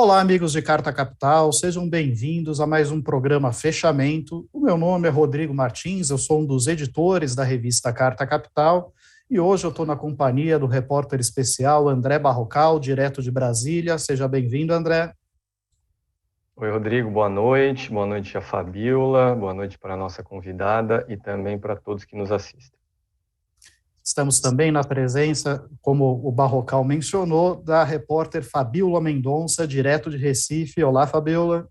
Olá, amigos de Carta Capital, sejam bem-vindos a mais um programa Fechamento. O meu nome é Rodrigo Martins, eu sou um dos editores da revista Carta Capital e hoje eu estou na companhia do repórter especial André Barrocal, direto de Brasília. Seja bem-vindo, André. Oi, Rodrigo, boa noite a Fabiola, boa noite para a nossa convidada e também para todos que nos assistem. Estamos também na presença, como o Barrocal mencionou, da repórter Fabiola Mendonça, direto de Recife. Olá, Fabiola.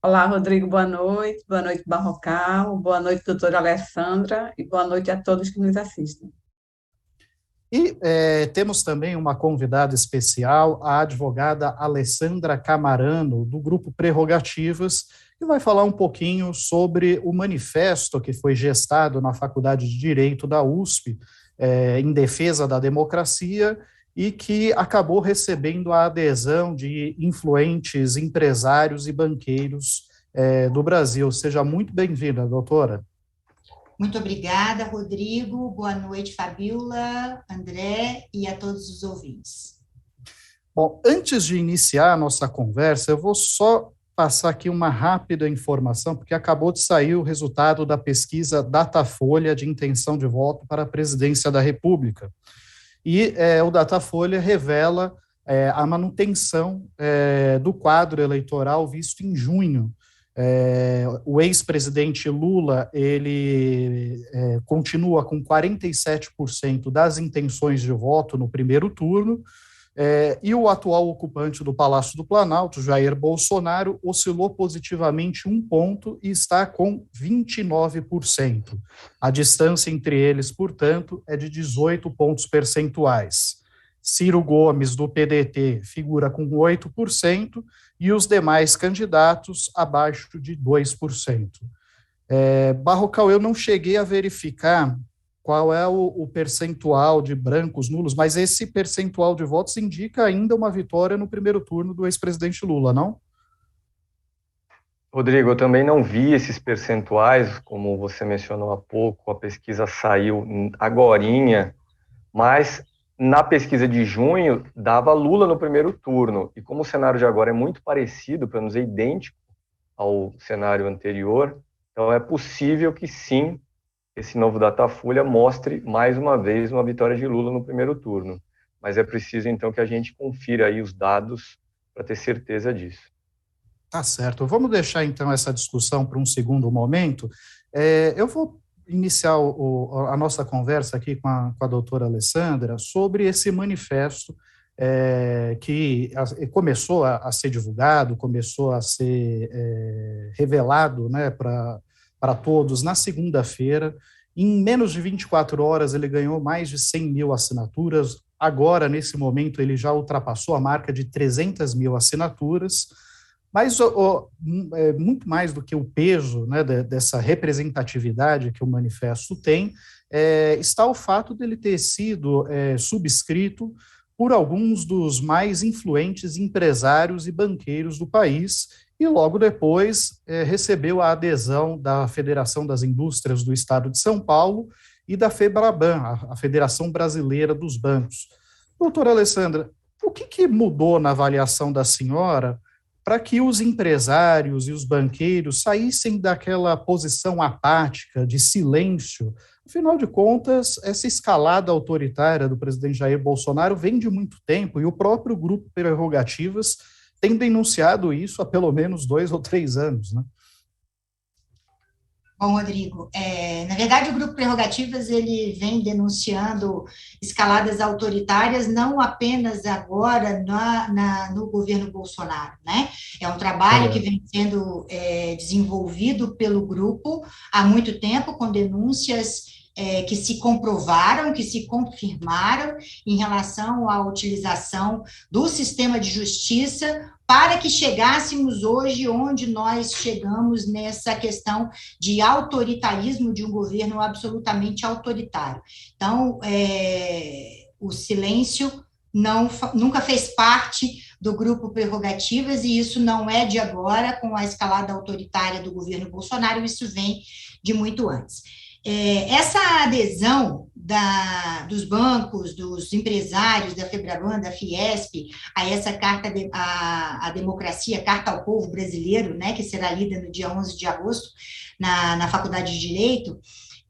Olá, Rodrigo, boa noite, Barrocal, boa noite, doutora Alessandra, e boa noite a todos que nos assistem. E temos também uma convidada especial, a advogada Alessandra Camarano, do Grupo Prerrogativas, que vai falar um pouquinho sobre o manifesto que foi gestado na Faculdade de Direito da USP, em defesa da democracia, e que acabou recebendo a adesão de influentes empresários e banqueiros do Brasil. Seja muito bem-vinda, doutora. Muito obrigada, Rodrigo. Boa noite, Fabiola, André e a todos os ouvintes. Bom, antes de iniciar a nossa conversa, eu vou só passar aqui uma rápida informação, porque acabou de sair o resultado da pesquisa Datafolha de intenção de voto para a presidência da República. E o Datafolha revela a manutenção do quadro eleitoral visto em junho. O ex-presidente Lula, ele continua com 47% das intenções de voto no primeiro turno, e o atual ocupante do Palácio do Planalto, Jair Bolsonaro, oscilou positivamente 1 ponto e está com 29%. A distância entre eles, portanto, é de 18 pontos percentuais. Ciro Gomes, do PDT, figura com 8%, e os demais candidatos abaixo de 2%. Barrocal, eu não cheguei a verificar qual é o percentual de brancos nulos, mas esse percentual de votos indica ainda uma vitória no primeiro turno do ex-presidente Lula, não? Rodrigo, eu também não vi esses percentuais, como você mencionou há pouco, a pesquisa saiu agorinha, mas na pesquisa de junho dava Lula no primeiro turno, e como o cenário de agora é muito parecido, para não dizer idêntico ao cenário anterior, então é possível que sim, esse novo Datafolha mostre mais uma vez uma vitória de Lula no primeiro turno, mas é preciso então que a gente confira aí os dados para ter certeza disso. Tá certo, vamos deixar então essa discussão para um segundo momento. Eu vou iniciar a nossa conversa aqui com a doutora Alessandra sobre esse manifesto que começou a ser divulgado, começou a ser revelado, né, para todos na segunda-feira. Em menos de 24 horas ele ganhou mais de 100 mil assinaturas. Agora, nesse momento, ele já ultrapassou a marca de 300 mil assinaturas. Mas muito mais do que o peso, né, dessa representatividade que o manifesto tem, está o fato dele ter sido subscrito por alguns dos mais influentes empresários e banqueiros do país, e logo depois recebeu a adesão da Federação das Indústrias do Estado de São Paulo e da FEBRABAN, a Federação Brasileira dos Bancos. Doutora Alessandra, o que mudou na avaliação da senhora para que os empresários e os banqueiros saíssem daquela posição apática, de silêncio? Afinal de contas, essa escalada autoritária do presidente Jair Bolsonaro vem de muito tempo, e o próprio Grupo Prerrogativas tem denunciado isso há pelo menos 2 ou 3 anos, né? Bom, Rodrigo, na verdade o Grupo Prerrogativas ele vem denunciando escaladas autoritárias não apenas agora no governo Bolsonaro, né? É um trabalho que vem sendo desenvolvido pelo grupo há muito tempo, com denúncias que se comprovaram, que se confirmaram em relação à utilização do sistema de justiça para que chegássemos hoje onde nós chegamos nessa questão de autoritarismo de um governo absolutamente autoritário. Então, o silêncio nunca fez parte do Grupo Prerrogativas, e isso não é de agora, com a escalada autoritária do governo Bolsonaro, isso vem de muito antes. Essa adesão dos bancos, dos empresários, da FEBRABAN, da Fiesp, a essa carta à democracia, Carta ao Povo Brasileiro, né, que será lida no dia 11 de agosto na Faculdade de Direito,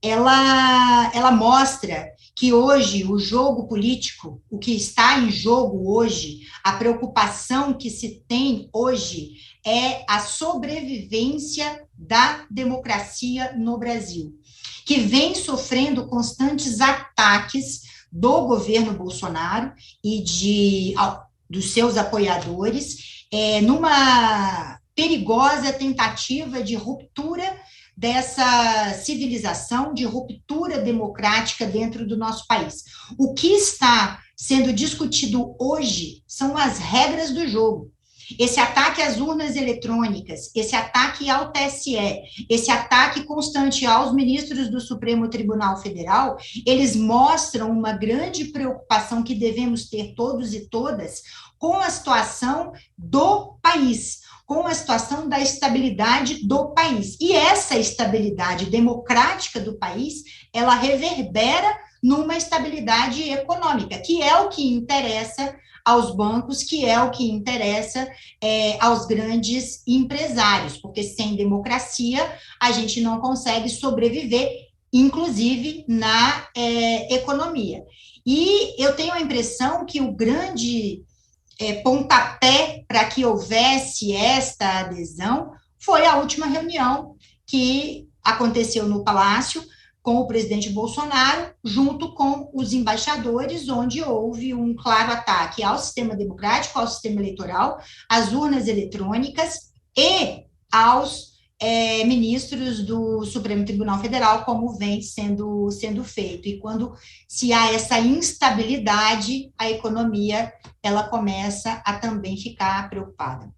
ela mostra que hoje o jogo político, o que está em jogo hoje, a preocupação que se tem hoje é a sobrevivência da democracia no Brasil, que vem sofrendo constantes ataques do governo Bolsonaro e dos seus apoiadores, numa perigosa tentativa de ruptura dessa civilização, de ruptura democrática dentro do nosso país. O que está sendo discutido hoje são as regras do jogo. Esse ataque às urnas eletrônicas, esse ataque ao TSE, esse ataque constante aos ministros do Supremo Tribunal Federal, eles mostram uma grande preocupação que devemos ter todos e todas com a situação do país, com a situação da estabilidade do país. E essa estabilidade democrática do país, ela reverbera numa estabilidade econômica, que é o que interessa aos bancos, que é o que interessa aos grandes empresários, porque sem democracia a gente não consegue sobreviver, inclusive na economia. E eu tenho a impressão que o grande pontapé para que houvesse esta adesão foi a última reunião que aconteceu no Palácio com o presidente Bolsonaro, junto com os embaixadores, onde houve um claro ataque ao sistema democrático, ao sistema eleitoral, às urnas eletrônicas e aos ministros do Supremo Tribunal Federal, como vem sendo feito. E quando se há essa instabilidade, a economia ela começa a também ficar preocupada.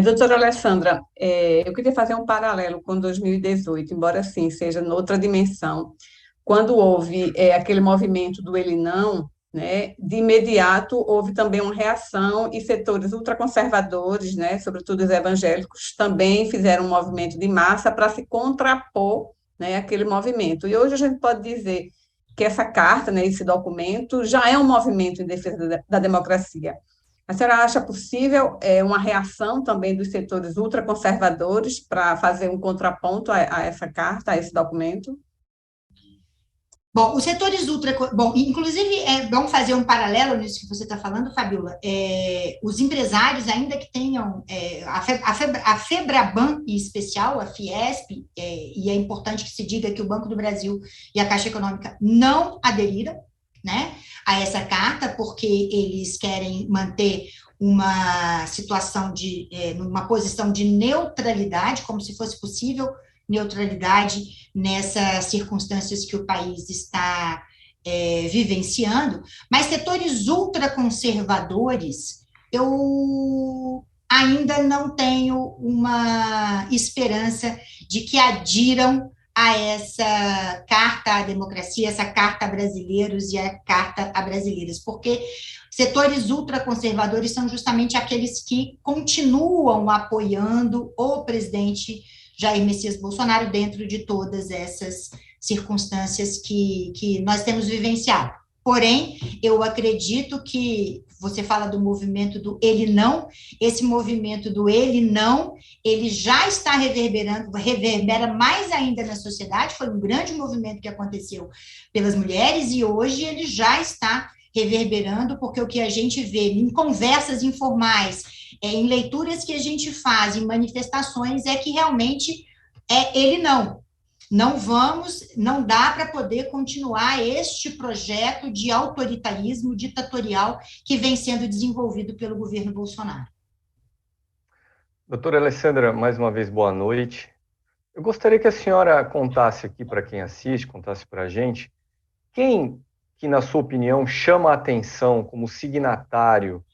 Doutora Alessandra, eu queria fazer um paralelo com 2018, embora sim seja noutra dimensão. Quando houve aquele movimento do Ele Não, né, de imediato houve também uma reação e setores ultraconservadores, né, sobretudo os evangélicos, também fizeram um movimento de massa para se contrapor, né, àquele movimento. E hoje a gente pode dizer que essa carta, né, esse documento, já é um movimento em defesa da democracia. A senhora acha possível uma reação também dos setores ultraconservadores para fazer um contraponto a essa carta, a esse documento? Bom, os setores Bom, inclusive, vamos fazer um paralelo nisso que você está falando, Fabiola. Os empresários, ainda que tenham a FEBRABAN, em especial, a Fiesp, e é importante que se diga que o Banco do Brasil e a Caixa Econômica não aderiram, né, a essa carta, porque eles querem manter uma situação numa posição de neutralidade, como se fosse possível neutralidade nessas circunstâncias que o país está vivenciando, mas setores ultraconservadores, eu ainda não tenho uma esperança de que adiram a essa carta à democracia, essa carta a brasileiros e a carta a brasileiras, porque setores ultraconservadores são justamente aqueles que continuam apoiando o presidente Jair Messias Bolsonaro dentro de todas essas circunstâncias que nós temos vivenciado. Porém, eu acredito que, você fala do movimento do Ele Não, esse movimento do Ele Não, ele já está reverbera mais ainda na sociedade, foi um grande movimento que aconteceu pelas mulheres, e hoje ele já está reverberando, porque o que a gente vê em conversas informais, em leituras que a gente faz, em manifestações, é que realmente ele não. Não dá para poder continuar este projeto de autoritarismo ditatorial que vem sendo desenvolvido pelo governo Bolsonaro. Doutora Alessandra, mais uma vez, boa noite. Eu gostaria que a senhora contasse aqui para quem assiste, contasse para a gente, quem que, na sua opinião, chama a atenção como signatário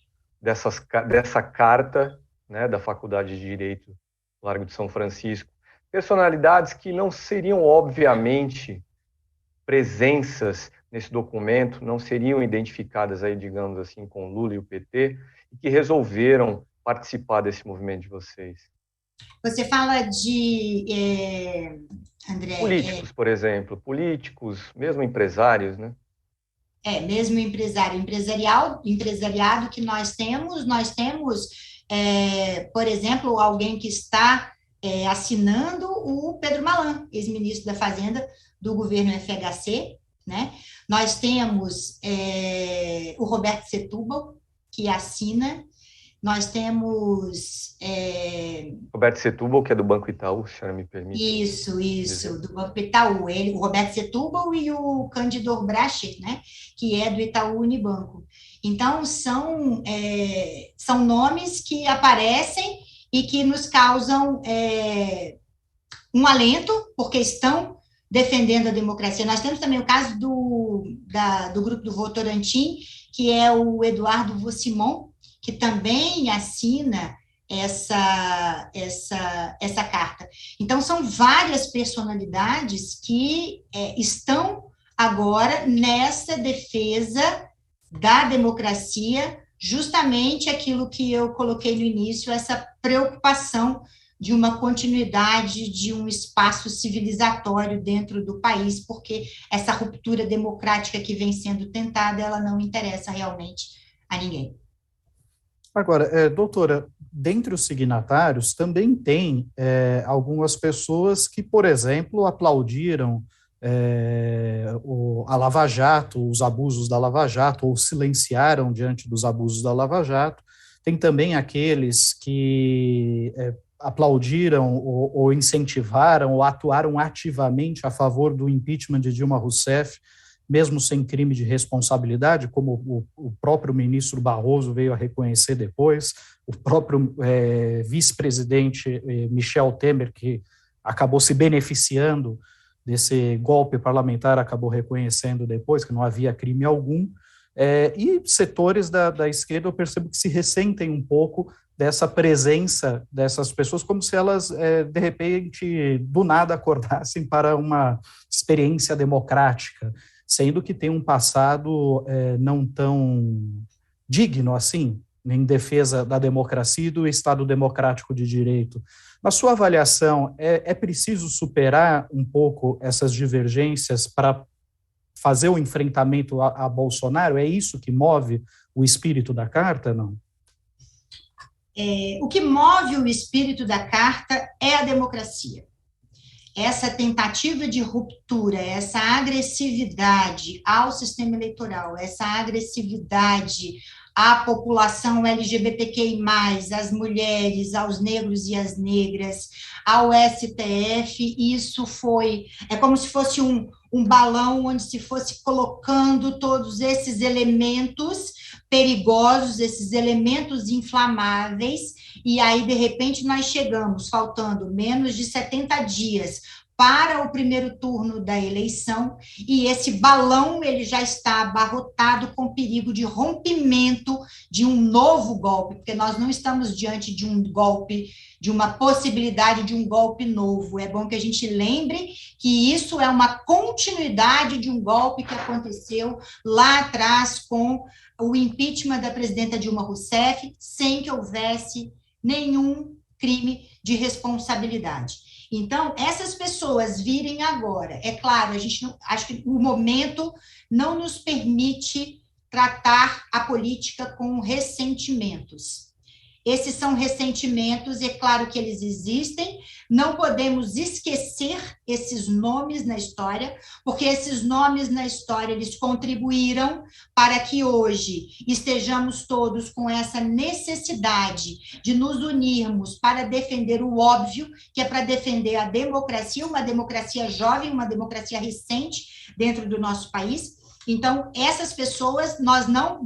dessa carta, né, da Faculdade de Direito Largo de São Francisco, personalidades que não seriam, obviamente, presenças nesse documento, não seriam identificadas aí, digamos assim, com Lula e o PT, e que resolveram participar desse movimento de vocês? Você fala de, André... Políticos, por exemplo, políticos, mesmo empresários, né? Mesmo empresariado que nós temos, por exemplo, alguém que está assinando o Pedro Malan, ex-ministro da Fazenda do governo FHC, né? Nós temos o Roberto Setúbal, que assina. Nós temos... Roberto Setúbal, que é do Banco Itaú, se a senhora me permite. Isso, do Banco Itaú. O Roberto Setúbal e o Cândido Bracher, né, que é do Itaú Unibanco. Então, são nomes que aparecem e que nos causam um alento, porque estão defendendo a democracia. Nós temos também o caso do grupo do Votorantim, que é o Eduardo Vocimon, que também assina essa carta. Então, são várias personalidades que estão agora nessa defesa da democracia, justamente aquilo que eu coloquei no início, essa preocupação de uma continuidade de um espaço civilizatório dentro do país, porque essa ruptura democrática que vem sendo tentada, ela não interessa realmente a ninguém. Agora, doutora, dentre os signatários também tem algumas pessoas que, por exemplo, aplaudiram a Lava Jato, os abusos da Lava Jato, ou silenciaram diante dos abusos da Lava Jato. Tem também aqueles que aplaudiram ou incentivaram ou atuaram ativamente a favor do impeachment de Dilma Rousseff, mesmo sem crime de responsabilidade, como o próprio ministro Barroso veio a reconhecer depois, o próprio vice-presidente Michel Temer, que acabou se beneficiando desse golpe parlamentar, acabou reconhecendo depois que não havia crime algum, e setores da esquerda eu percebo que se ressentem um pouco dessa presença dessas pessoas, como se elas, de repente, do nada acordassem para uma experiência democrática, sendo que tem um passado não tão digno assim, em defesa da democracia e do Estado democrático de direito. Na sua avaliação, é preciso superar um pouco essas divergências para fazer o enfrentamento a Bolsonaro? É isso que move o espírito da carta, não? O que move o espírito da carta é a democracia. Essa tentativa de ruptura, essa agressividade ao sistema eleitoral, essa agressividade à população LGBTQI+, às mulheres, aos negros e às negras, ao STF, isso é como se fosse um balão onde se fosse colocando todos esses elementos perigosos, esses elementos inflamáveis, e aí, de repente, nós chegamos, faltando menos de 70 dias para o primeiro turno da eleição, e esse balão ele já está abarrotado com perigo de rompimento de um novo golpe, porque nós não estamos diante de um golpe, de uma possibilidade de um golpe novo. É bom que a gente lembre que isso é uma continuidade de um golpe que aconteceu lá atrás com o impeachment da presidenta Dilma Rousseff, sem que houvesse nenhum crime de responsabilidade. Então, essas pessoas virem agora, é claro, acho que o momento não nos permite tratar a política com ressentimentos. Esses são ressentimentos, é claro que eles existem, não podemos esquecer esses nomes na história, porque esses nomes na história, eles contribuíram para que hoje estejamos todos com essa necessidade de nos unirmos para defender o óbvio, que é para defender a democracia, uma democracia jovem, uma democracia recente dentro do nosso país. Então, essas pessoas, nós não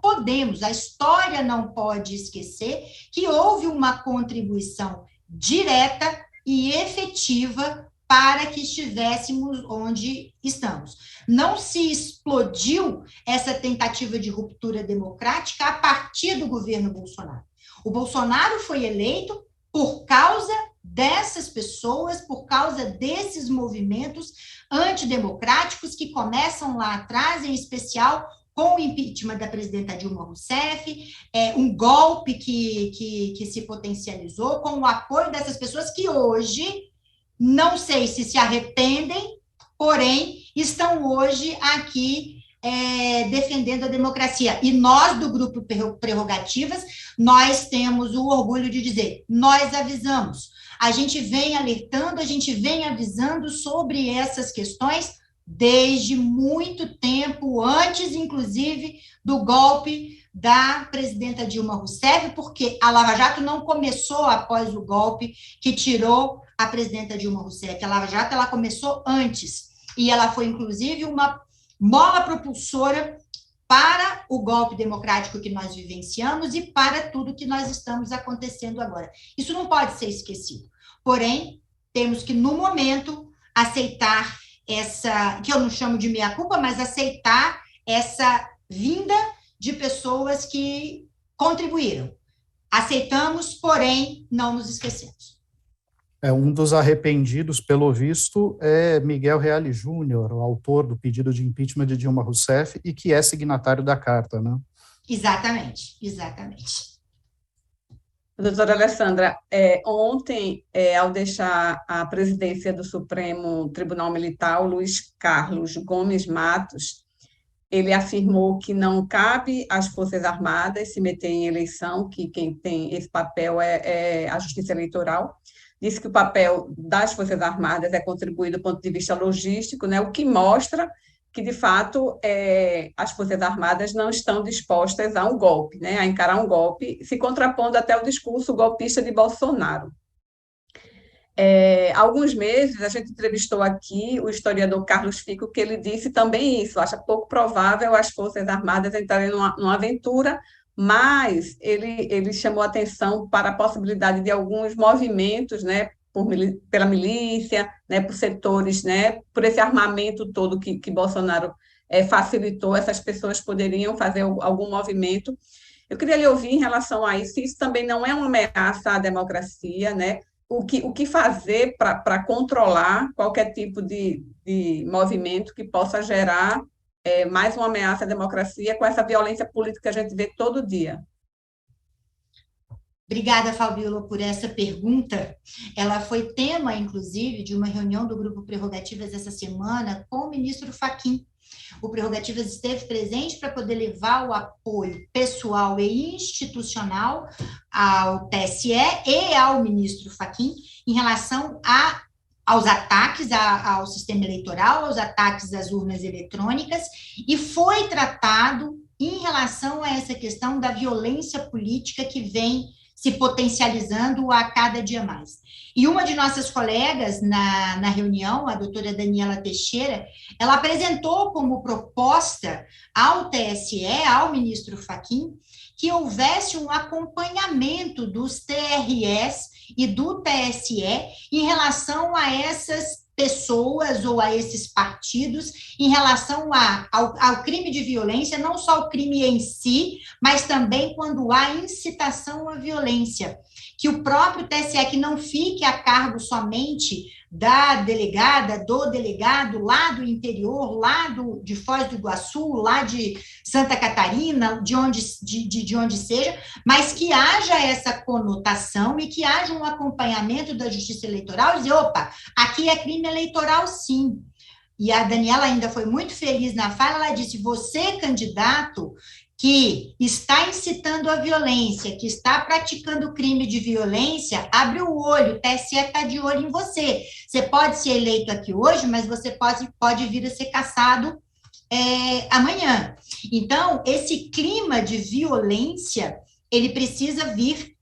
podemos, a história não pode esquecer que houve uma contribuição direta e efetiva para que estivéssemos onde estamos. Não se explodiu essa tentativa de ruptura democrática a partir do governo Bolsonaro. O Bolsonaro foi eleito por causa dessas pessoas, por causa desses movimentos antidemocráticos que começam lá atrás, em especial com o impeachment da presidenta Dilma Rousseff, um golpe que se potencializou, com o apoio dessas pessoas que hoje, não sei se arrependem, porém, estão hoje aqui defendendo a democracia. E nós, do Grupo Prerrogativas, nós temos o orgulho de dizer, nós avisamos. A gente vem alertando, a gente vem avisando sobre essas questões desde muito tempo, antes, inclusive, do golpe da presidenta Dilma Rousseff, porque a Lava Jato não começou após o golpe que tirou a presidenta Dilma Rousseff. A Lava Jato ela começou antes, e ela foi, inclusive, uma mola propulsora para o golpe democrático que nós vivenciamos e para tudo que nós estamos acontecendo agora. Isso não pode ser esquecido. Porém, temos que, no momento, aceitar essa, que eu não chamo de meia-culpa, mas aceitar essa vinda de pessoas que contribuíram. Aceitamos, porém, não nos esquecemos. Um dos arrependidos, pelo visto, é Miguel Reale Júnior, o autor do pedido de impeachment de Dilma Rousseff e que é signatário da carta, né? Exatamente, exatamente. Doutora Alessandra, ontem, ao deixar a presidência do Supremo Tribunal Militar, o Luiz Carlos Gomes Matos, ele afirmou que não cabe às Forças Armadas se meter em eleição, que quem tem esse papel é a Justiça Eleitoral. Disse que o papel das Forças Armadas é contribuir do ponto de vista logístico, né, o que mostra que, de fato, as Forças Armadas não estão dispostas a um golpe, né, a encarar um golpe, se contrapondo até o discurso golpista de Bolsonaro. Há alguns meses, a gente entrevistou aqui o historiador Carlos Fico, que ele disse também isso, acha pouco provável as Forças Armadas entrarem numa aventura, mas ele chamou atenção para a possibilidade de alguns movimentos, né, pela milícia, né, por setores, né, por esse armamento todo que Bolsonaro facilitou, essas pessoas poderiam fazer algum movimento. Eu queria lhe ouvir em relação a isso, se isso também não é uma ameaça à democracia, né? O que fazer para controlar qualquer tipo de movimento que possa gerar mais uma ameaça à democracia com essa violência política que a gente vê todo dia. Obrigada, Fabiola, por essa pergunta. Ela foi tema, inclusive, de uma reunião do Grupo Prerrogativas essa semana com o ministro Fachin. O Prerrogativas esteve presente para poder levar o apoio pessoal e institucional ao TSE e ao ministro Fachin em relação aos ataques ao sistema eleitoral, aos ataques às urnas eletrônicas, e foi tratado em relação a essa questão da violência política que vem se potencializando a cada dia mais. E uma de nossas colegas na reunião, a doutora Daniela Teixeira, ela apresentou como proposta ao TSE, ao ministro Fachin, que houvesse um acompanhamento dos TRS e do TSE em relação a essas pessoas ou a esses partidos, em relação ao crime de violência, não só o crime em si, mas também quando há incitação à violência. Que o próprio TSE, que não fique a cargo somente da delegada, do delegado lá do interior, lá de Foz do Iguaçu, lá de Santa Catarina, de onde seja, mas que haja essa conotação e que haja um acompanhamento da Justiça Eleitoral e dizer, opa, aqui é crime eleitoral sim. E a Daniela ainda foi muito feliz na fala, ela disse, você, candidato, que está incitando a violência, que está praticando crime de violência, abre o olho, o TSE está de olho em você. Você pode ser eleito aqui hoje, mas você pode vir a ser cassado amanhã. Então, esse clima de violência, ele precisa vir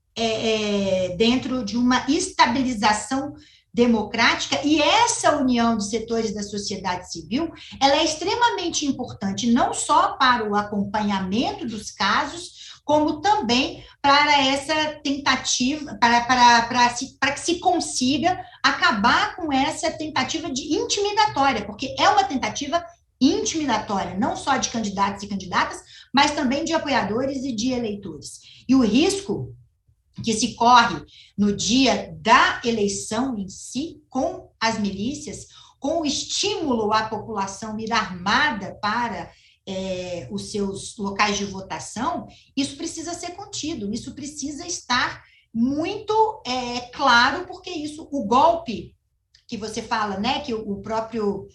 dentro de uma estabilização democrática, e essa união de setores da sociedade civil, ela é extremamente importante, não só para o acompanhamento dos casos, como também para essa tentativa, para que se consiga acabar com essa tentativa de intimidatória, porque é uma tentativa intimidatória, não só de candidatos e candidatas, mas também de apoiadores e de eleitores. E o risco que se corre no dia da eleição em si, com as milícias, com o estímulo à população ir armada para os seus locais de votação, isso precisa ser contido, isso precisa estar muito claro, porque isso, o golpe que você fala, né, que o próprio...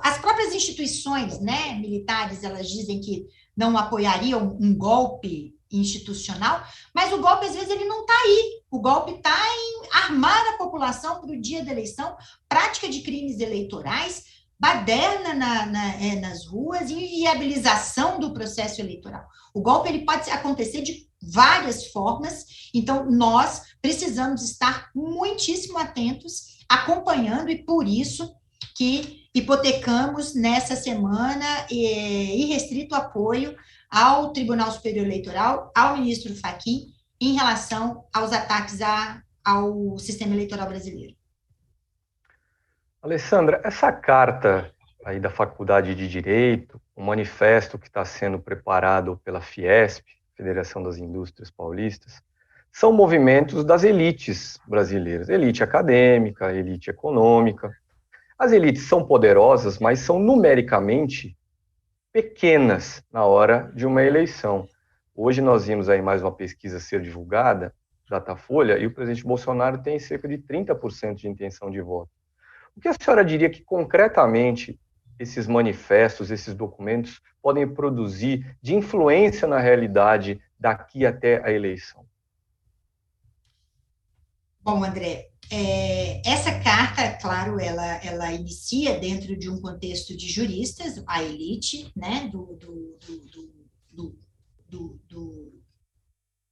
as próprias instituições, né, militares, elas dizem que não apoiariam um golpe institucional, mas o golpe, às vezes, ele não está aí. O golpe está em armar a população para o dia da eleição, prática de crimes eleitorais, baderna nas ruas, inviabilização do processo eleitoral. O golpe ele pode acontecer de várias formas, então nós precisamos estar muitíssimo atentos, acompanhando, e por isso que hipotecamos nessa semana irrestrito apoio ao Tribunal Superior Eleitoral, ao ministro Fachin, em relação aos ataques ao sistema eleitoral brasileiro. Alessandra, essa carta aí da Faculdade de Direito, o manifesto que está sendo preparado pela Fiesp, Federação das Indústrias Paulistas, são movimentos das elites brasileiras, elite acadêmica, elite econômica. As elites são poderosas, mas são numericamente pequenas na hora de uma eleição. Hoje nós vimos aí mais uma pesquisa ser divulgada, Datafolha, e o presidente Bolsonaro tem cerca de 30% de intenção de voto. O que a senhora diria que, concretamente, esses manifestos, esses documentos, podem produzir de influência na realidade daqui até a eleição? Bom, André, essa carta, claro, ela inicia dentro de um contexto de juristas, a elite, né,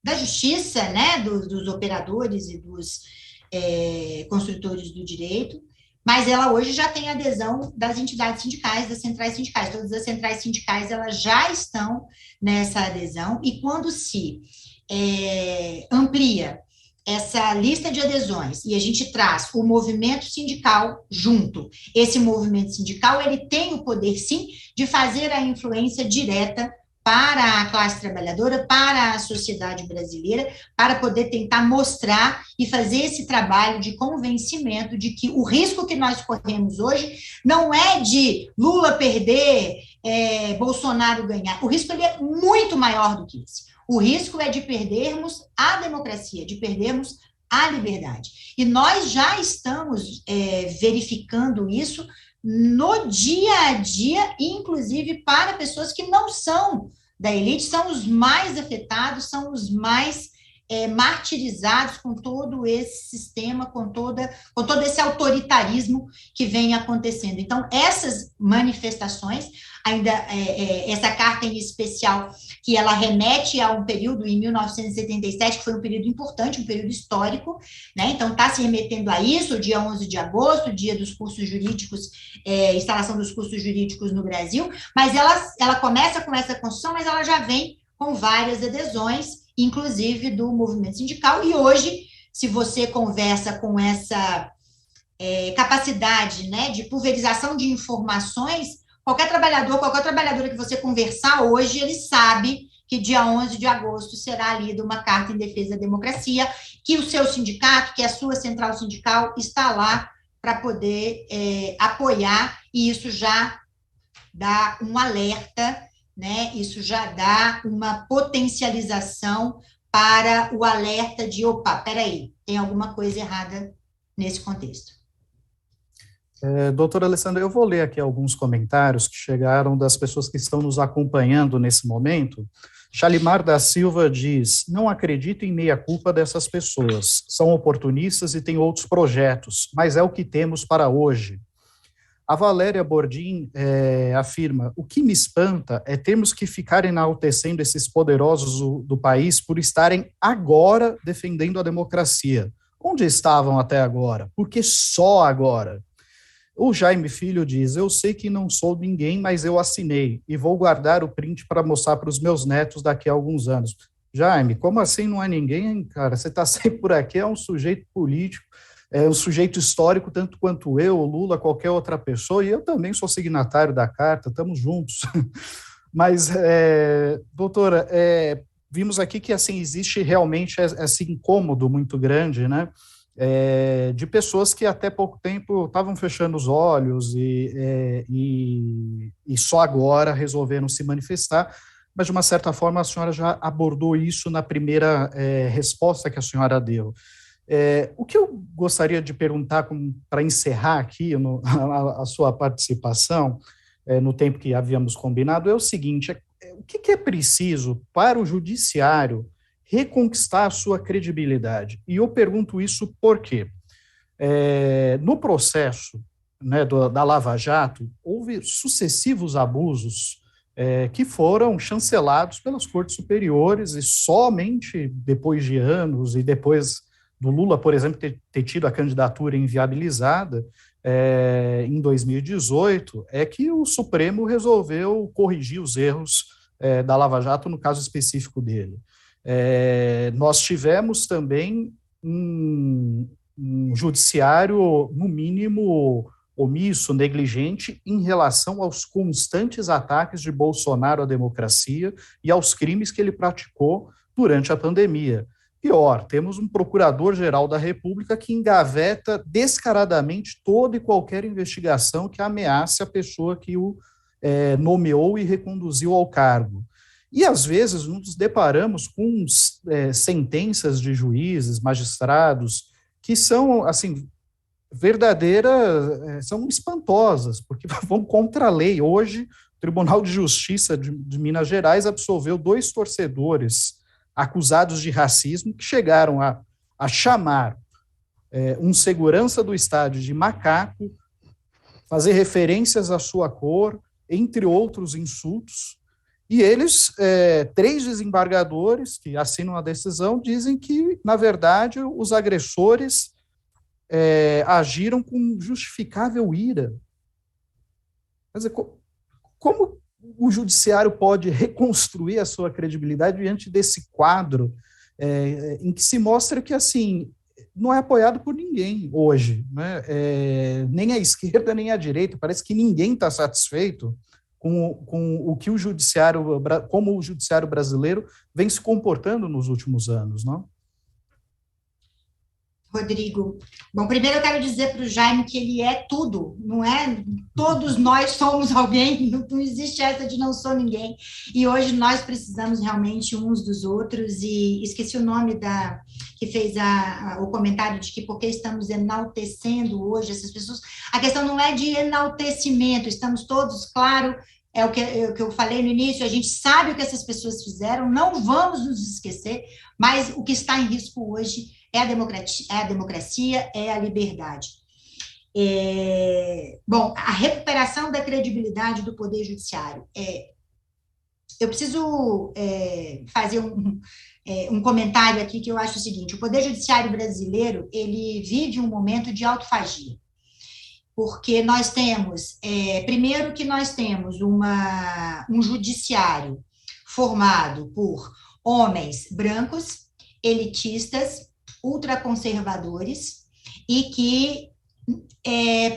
da justiça, né, dos operadores e dos construtores do direito, mas ela hoje já tem adesão das entidades sindicais, das centrais sindicais. Todas as centrais sindicais, elas já estão nessa adesão, e quando se amplia essa lista de adesões e a gente traz o movimento sindical junto, esse movimento sindical, ele tem o poder, sim, de fazer a influência direta para a classe trabalhadora, para a sociedade brasileira, para poder tentar mostrar e fazer esse trabalho de convencimento de que o risco que nós corremos hoje não é de Lula perder, Bolsonaro ganhar. O risco ele é muito maior do que esse. O risco é de perdermos a democracia, de perdermos a liberdade. E nós já estamos verificando isso no dia a dia, inclusive para pessoas que não são da elite, são os mais afetados, são os mais martirizados com todo esse sistema, com todo esse autoritarismo que vem acontecendo. Então, essas manifestações, ainda essa carta em especial, que ela remete a um período em 1977, que foi um período importante, um período histórico, né? Então está se remetendo a isso, o dia 11 de agosto, dia dos cursos jurídicos, instalação dos cursos jurídicos no Brasil, mas ela começa com essa construção, mas ela já vem com várias adesões, inclusive do movimento sindical, e hoje, se você conversa com essa capacidade, né, de pulverização de informações, qualquer trabalhadora que você conversar hoje, ele sabe que dia 11 de agosto será lida uma carta em defesa da democracia, que o seu sindicato, que a sua central sindical está lá para poder apoiar, e isso já dá um alerta, né? Isso já dá uma potencialização para o alerta de, opa, peraí, tem alguma coisa errada nesse contexto. Doutora Alessandra, eu vou ler aqui alguns comentários que chegaram das pessoas que estão nos acompanhando nesse momento. Shalimar da Silva diz: não acredito em meia-culpa dessas pessoas, são oportunistas e têm outros projetos, mas é o que temos para hoje. A Valéria Bordim afirma: o que me espanta é termos que ficar enaltecendo esses poderosos do país por estarem agora defendendo a democracia. Onde estavam até agora? Por que só agora? O Jaime Filho diz: eu sei que não sou ninguém, mas eu assinei e vou guardar o print para mostrar para os meus netos daqui a alguns anos. Jaime, como assim não é ninguém, cara? Você está sempre por aqui, é um sujeito político, é um sujeito histórico, tanto quanto eu, o Lula, qualquer outra pessoa, e eu também sou signatário da carta, estamos juntos. Mas, doutora, vimos aqui que assim, existe realmente esse incômodo muito grande, né? de pessoas que até pouco tempo estavam fechando os olhos e só agora resolveram se manifestar, mas de uma certa forma a senhora já abordou isso na primeira resposta que a senhora deu. O que eu gostaria de perguntar para encerrar aqui a sua participação, no tempo que havíamos combinado, é o seguinte: o que é preciso para o judiciário reconquistar a sua credibilidade? E eu pergunto isso porque no processo, né, da Lava Jato, houve sucessivos abusos que foram chancelados pelas cortes superiores, e somente depois de anos, e depois do Lula, por exemplo, ter tido a candidatura inviabilizada em 2018, é que o Supremo resolveu corrigir os erros da Lava Jato, no caso específico dele. Nós tivemos também um judiciário, no mínimo, omisso, negligente em relação aos constantes ataques de Bolsonaro à democracia e aos crimes que ele praticou durante a pandemia. Pior, temos um procurador-geral da República que engaveta descaradamente toda e qualquer investigação que ameace a pessoa que o nomeou e reconduziu ao cargo. E, às vezes, nos deparamos com sentenças de juízes, magistrados, que são, assim, verdadeiras, são espantosas, porque vão contra a lei. Hoje, o Tribunal de Justiça de Minas Gerais absolveu 2 torcedores acusados de racismo, que chegaram a chamar um segurança do estádio de macaco, fazer referências à sua cor, entre outros insultos. E eles, 3 desembargadores que assinam a decisão, dizem que, na verdade, os agressores agiram com justificável ira. Quer dizer, como o judiciário pode reconstruir a sua credibilidade diante desse quadro em que se mostra que, assim, não é apoiado por ninguém hoje, né? Nem a esquerda, nem a direita. Parece que ninguém está satisfeito com o que como o judiciário brasileiro vem se comportando nos últimos anos, não? Rodrigo, bom, primeiro eu quero dizer para o Jaime que ele é tudo, não é? Todos nós somos alguém, não existe essa de não sou ninguém, e hoje nós precisamos realmente uns dos outros, e esqueci o nome que fez o comentário de que porque estamos enaltecendo hoje essas pessoas, a questão não é de enaltecimento, estamos todos, claro, é o que eu falei no início, a gente sabe o que essas pessoas fizeram, não vamos nos esquecer, mas o que está em risco hoje é a democracia, é a liberdade. Bom, a recuperação da credibilidade do Poder Judiciário. Eu preciso fazer um comentário aqui que eu acho o seguinte: o Poder Judiciário brasileiro, ele vive um momento de autofagia, porque nós temos, primeiro que nós temos um judiciário formado por homens brancos, elitistas, ultraconservadores, e que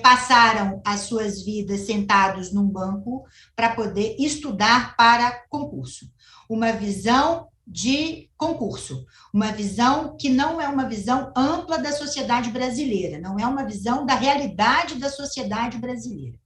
passaram as suas vidas sentados num banco para poder estudar para concurso. Uma visão de concurso, uma visão que não é uma visão ampla da sociedade brasileira, não é uma visão da realidade da sociedade brasileira.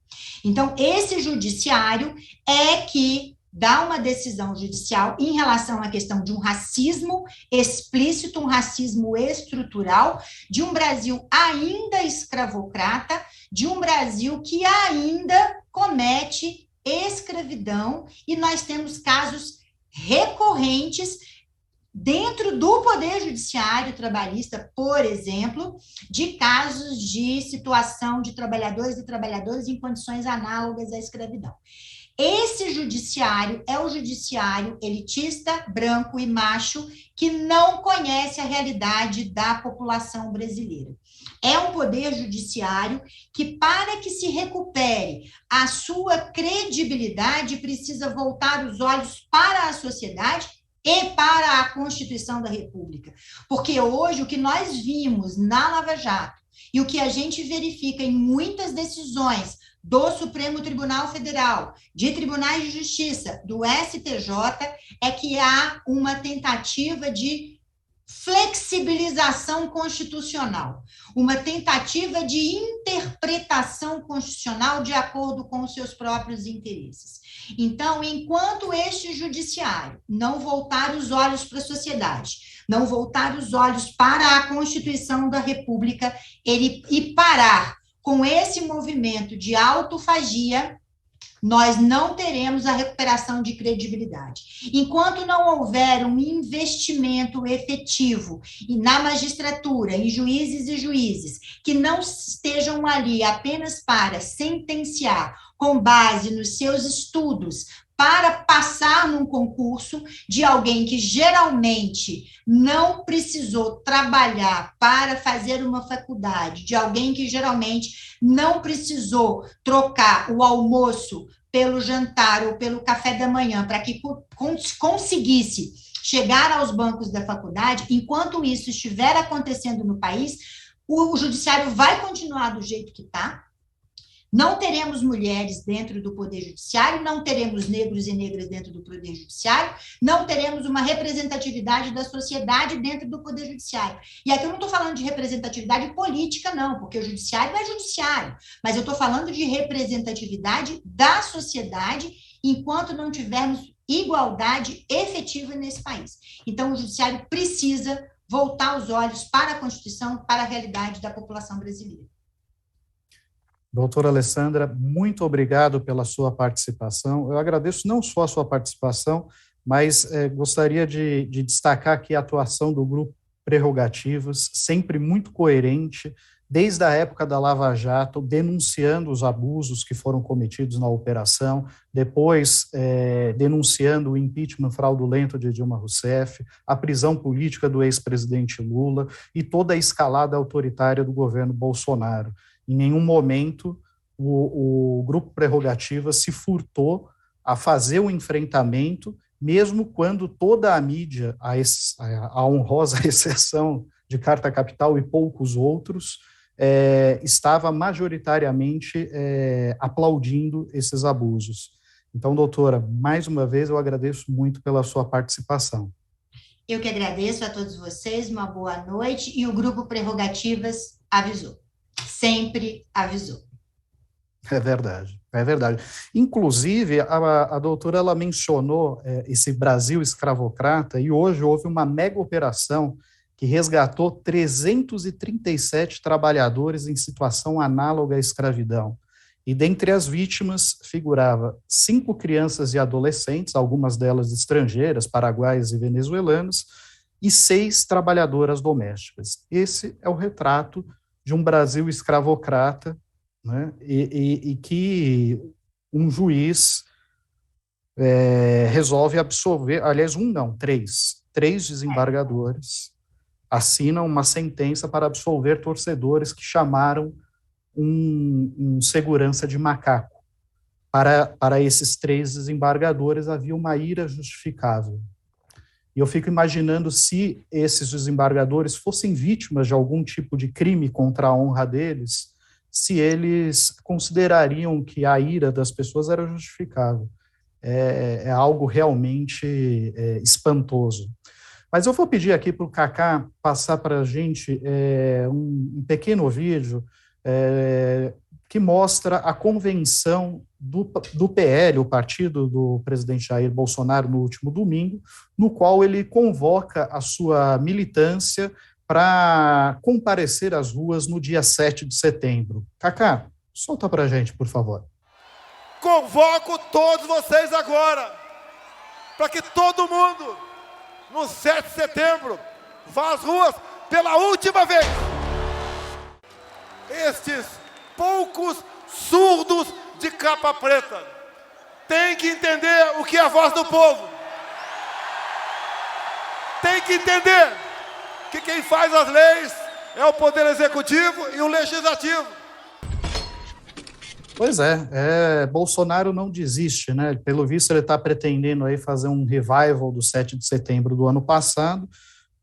Então, esse judiciário é que dá uma decisão judicial em relação à questão de um racismo explícito, um racismo estrutural, de um Brasil ainda escravocrata, de um Brasil que ainda comete escravidão, e nós temos casos recorrentes dentro do Poder Judiciário trabalhista, por exemplo, de casos de situação de trabalhadores e trabalhadoras em condições análogas à escravidão. Esse judiciário é o judiciário elitista, branco e macho, que não conhece a realidade da população brasileira. É um poder judiciário que, para que se recupere a sua credibilidade, precisa voltar os olhos para a sociedade e para a Constituição da República. Porque hoje o que nós vimos na Lava Jato e o que a gente verifica em muitas decisões do Supremo Tribunal Federal, de tribunais de justiça, do STJ, é que há uma tentativa de flexibilização constitucional, uma tentativa de interpretação constitucional de acordo com os seus próprios interesses. Então, enquanto este judiciário não voltar os olhos para a sociedade, não voltar os olhos para a Constituição da República, e parar com esse movimento de autofagia, nós não teremos a recuperação de credibilidade. Enquanto não houver um investimento efetivo na magistratura, em juízes e juízes, que não estejam ali apenas para sentenciar com base nos seus estudos, para passar num concurso de alguém que geralmente não precisou trabalhar para fazer uma faculdade, de alguém que geralmente não precisou trocar o almoço pelo jantar ou pelo café da manhã para que conseguisse chegar aos bancos da faculdade. Enquanto isso estiver acontecendo no país, o judiciário vai continuar do jeito que está. Não teremos mulheres dentro do Poder Judiciário, não teremos negros e negras dentro do Poder Judiciário, não teremos uma representatividade da sociedade dentro do Poder Judiciário. E aqui eu não estou falando de representatividade política, não, porque o Judiciário é Judiciário, mas eu estou falando de representatividade da sociedade enquanto não tivermos igualdade efetiva nesse país. Então, o Judiciário precisa voltar os olhos para a Constituição, para a realidade da população brasileira. Doutora Alessandra, muito obrigado pela sua participação. Eu agradeço não só a sua participação, mas gostaria de destacar aqui a atuação do Grupo Prerrogativas, sempre muito coerente, desde a época da Lava Jato, denunciando os abusos que foram cometidos na operação, depois denunciando o impeachment fraudulento de Dilma Rousseff, a prisão política do ex-presidente Lula e toda a escalada autoritária do governo Bolsonaro. Em nenhum momento o Grupo Prerrogativas se furtou a fazer o enfrentamento, mesmo quando toda a mídia, a honrosa exceção de Carta Capital e poucos outros, estava majoritariamente aplaudindo esses abusos. Então, doutora, mais uma vez eu agradeço muito pela sua participação. Eu que agradeço a todos vocês, uma boa noite, e o Grupo Prerrogativas avisou. Sempre avisou. É verdade, é verdade. Inclusive, a doutora ela mencionou esse Brasil escravocrata, e hoje houve uma mega operação que resgatou 337 trabalhadores em situação análoga à escravidão. E dentre as vítimas figurava 5 crianças e adolescentes, algumas delas estrangeiras, paraguaias e venezuelanas, e 6 trabalhadoras domésticas. Esse é o retrato de um Brasil escravocrata, né, e que um juiz resolve absolver, aliás, três desembargadores assinam uma sentença para absolver torcedores que chamaram um segurança de macaco. Para esses 3 desembargadores havia uma ira justificável. E eu fico imaginando se esses desembargadores fossem vítimas de algum tipo de crime contra a honra deles, se eles considerariam que a ira das pessoas era justificável. É algo realmente espantoso. Mas eu vou pedir aqui para o Cacá passar para a gente um pequeno vídeo que mostra a convenção do PL, o partido do presidente Jair Bolsonaro, no último domingo, no qual ele convoca a sua militância para comparecer às ruas no dia 7 de setembro. Cacá, solta para a gente, por favor. Convoco todos vocês agora, para que todo mundo, no 7 de setembro, vá às ruas pela última vez. Estes poucos surdos de capa preta têm que entender o que é a voz do povo. Tem que entender que quem faz as leis é o Poder Executivo e o Legislativo. Pois Bolsonaro não desiste, né? Pelo visto ele está pretendendo aí fazer um revival do 7 de setembro do ano passado,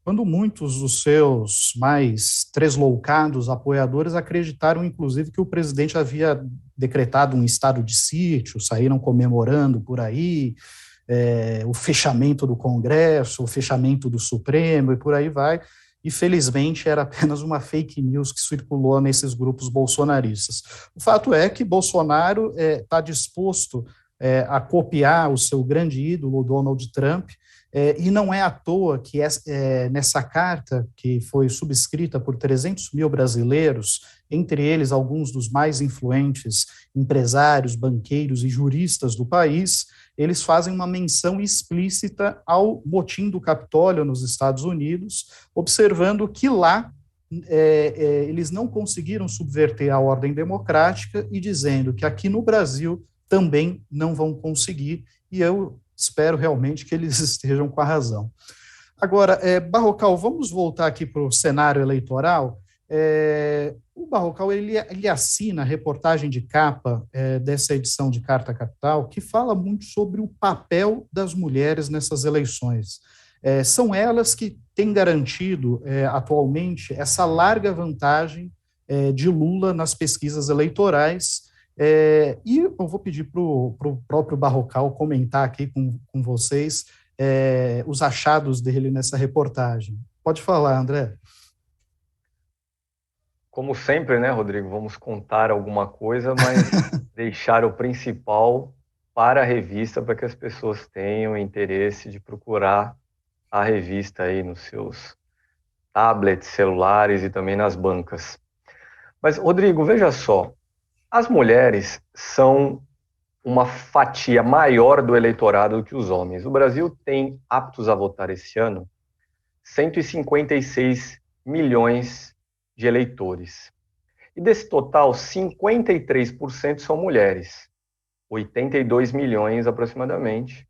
quando muitos dos seus mais tresloucados apoiadores acreditaram, inclusive, que o presidente havia decretado um estado de sítio, saíram comemorando por aí, o fechamento do Congresso, o fechamento do Supremo e por aí vai. E, felizmente, era apenas uma fake news que circulou nesses grupos bolsonaristas. O fato é que Bolsonaro está disposto a copiar o seu grande ídolo, Donald Trump, e não é à toa que nessa carta, que foi subscrita por 300 mil brasileiros, entre eles alguns dos mais influentes empresários, banqueiros e juristas do país, eles fazem uma menção explícita ao motim do Capitólio nos Estados Unidos, observando que lá eles não conseguiram subverter a ordem democrática e dizendo que aqui no Brasil também não vão conseguir, e eu espero realmente que eles estejam com a razão. Agora, Barrocal, vamos voltar aqui para o cenário eleitoral. O Barrocal, ele assina a reportagem de capa dessa edição de Carta Capital, que fala muito sobre o papel das mulheres nessas eleições. São elas que têm garantido, atualmente, essa larga vantagem de Lula nas pesquisas eleitorais. E eu vou pedir para o próprio Barrocal comentar aqui com vocês os achados dele nessa reportagem. Pode falar, André. Como sempre, né, Rodrigo, vamos contar alguma coisa, mas deixar o principal para a revista, para que as pessoas tenham interesse de procurar a revista aí nos seus tablets, celulares e também nas bancas. Mas, Rodrigo, veja só, as mulheres são uma fatia maior do eleitorado do que os homens. O Brasil tem aptos a votar esse ano 156 milhões de eleitores. E desse total, 53% são mulheres, 82 milhões aproximadamente,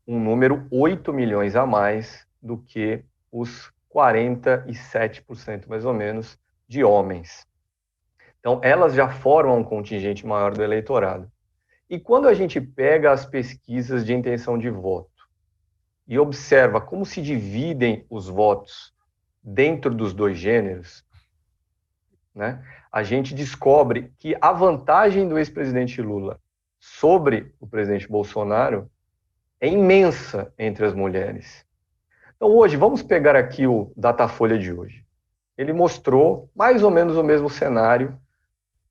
um número 8 milhões a mais do que os 47% mais ou menos de homens. Então, elas já formam um contingente maior do eleitorado. E quando a gente pega as pesquisas de intenção de voto e observa como se dividem os votos dentro dos dois gêneros, né, a gente descobre que a vantagem do ex-presidente Lula sobre o presidente Bolsonaro é imensa entre as mulheres. Então, hoje, vamos pegar aqui o Datafolha de hoje. Ele mostrou mais ou menos o mesmo cenário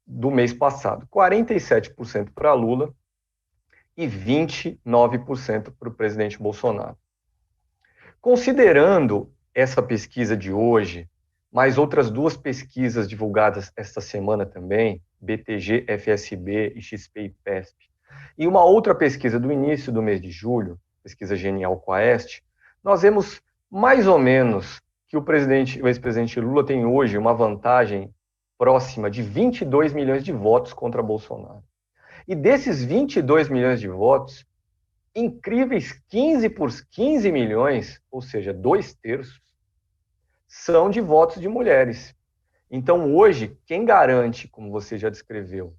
do mês passado. 47% para Lula e 29% para o presidente Bolsonaro. Considerando essa pesquisa de hoje, mais outras duas pesquisas divulgadas esta semana também, BTG, FSB e XP e PESP, e uma outra pesquisa do início do mês de julho, pesquisa Genial Quaest, nós vemos mais ou menos que o ex-presidente Lula tem hoje uma vantagem próxima de 22 milhões de votos contra Bolsonaro. E desses 22 milhões de votos, incríveis 15 milhões, ou seja, 2/3, são de votos de mulheres. Então, hoje, quem garante, como você já descreveu,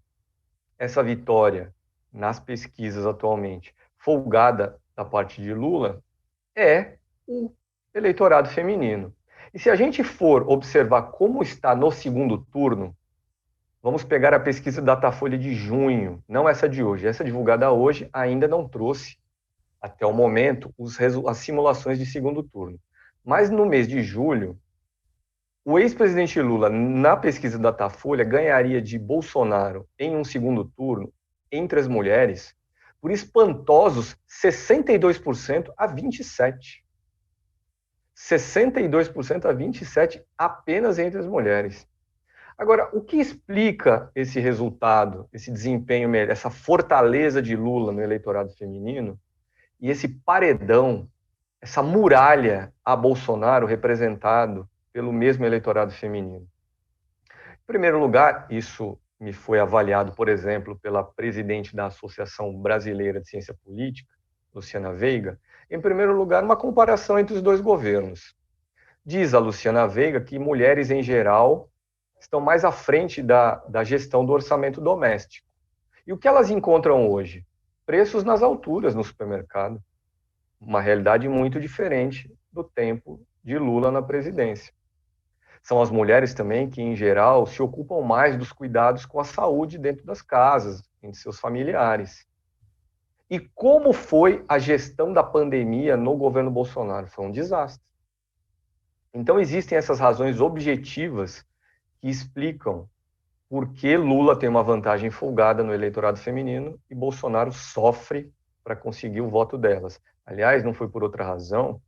essa vitória nas pesquisas atualmente, folgada da parte de Lula, é o eleitorado feminino. E se a gente for observar como está no segundo turno, vamos pegar a pesquisa Datafolha de junho, não essa de hoje. Essa divulgada hoje ainda não trouxe, até o momento, as simulações de segundo turno. Mas no mês de julho, o ex-presidente Lula, na pesquisa Datafolha, ganharia de Bolsonaro em um segundo turno, entre as mulheres, por espantosos 62% a 27%. 62% a 27% apenas entre as mulheres. Agora, o que explica esse resultado, esse desempenho, essa fortaleza de Lula no eleitorado feminino e esse paredão, essa muralha a Bolsonaro representado pelo mesmo eleitorado feminino? Em primeiro lugar, isso me foi avaliado, por exemplo, pela presidente da Associação Brasileira de Ciência Política, Luciana Veiga. Em primeiro lugar, uma comparação entre os dois governos. Diz a Luciana Veiga que mulheres, em geral, estão mais à frente da gestão do orçamento doméstico. E o que elas encontram hoje? Preços nas alturas no supermercado. Uma realidade muito diferente do tempo de Lula na presidência. São as mulheres também que, em geral, se ocupam mais dos cuidados com a saúde dentro das casas, entre seus familiares. E como foi a gestão da pandemia no governo Bolsonaro? Foi um desastre. Então, existem essas razões objetivas que explicam por que Lula tem uma vantagem folgada no eleitorado feminino e Bolsonaro sofre para conseguir o voto delas. Aliás, não foi por outra razão,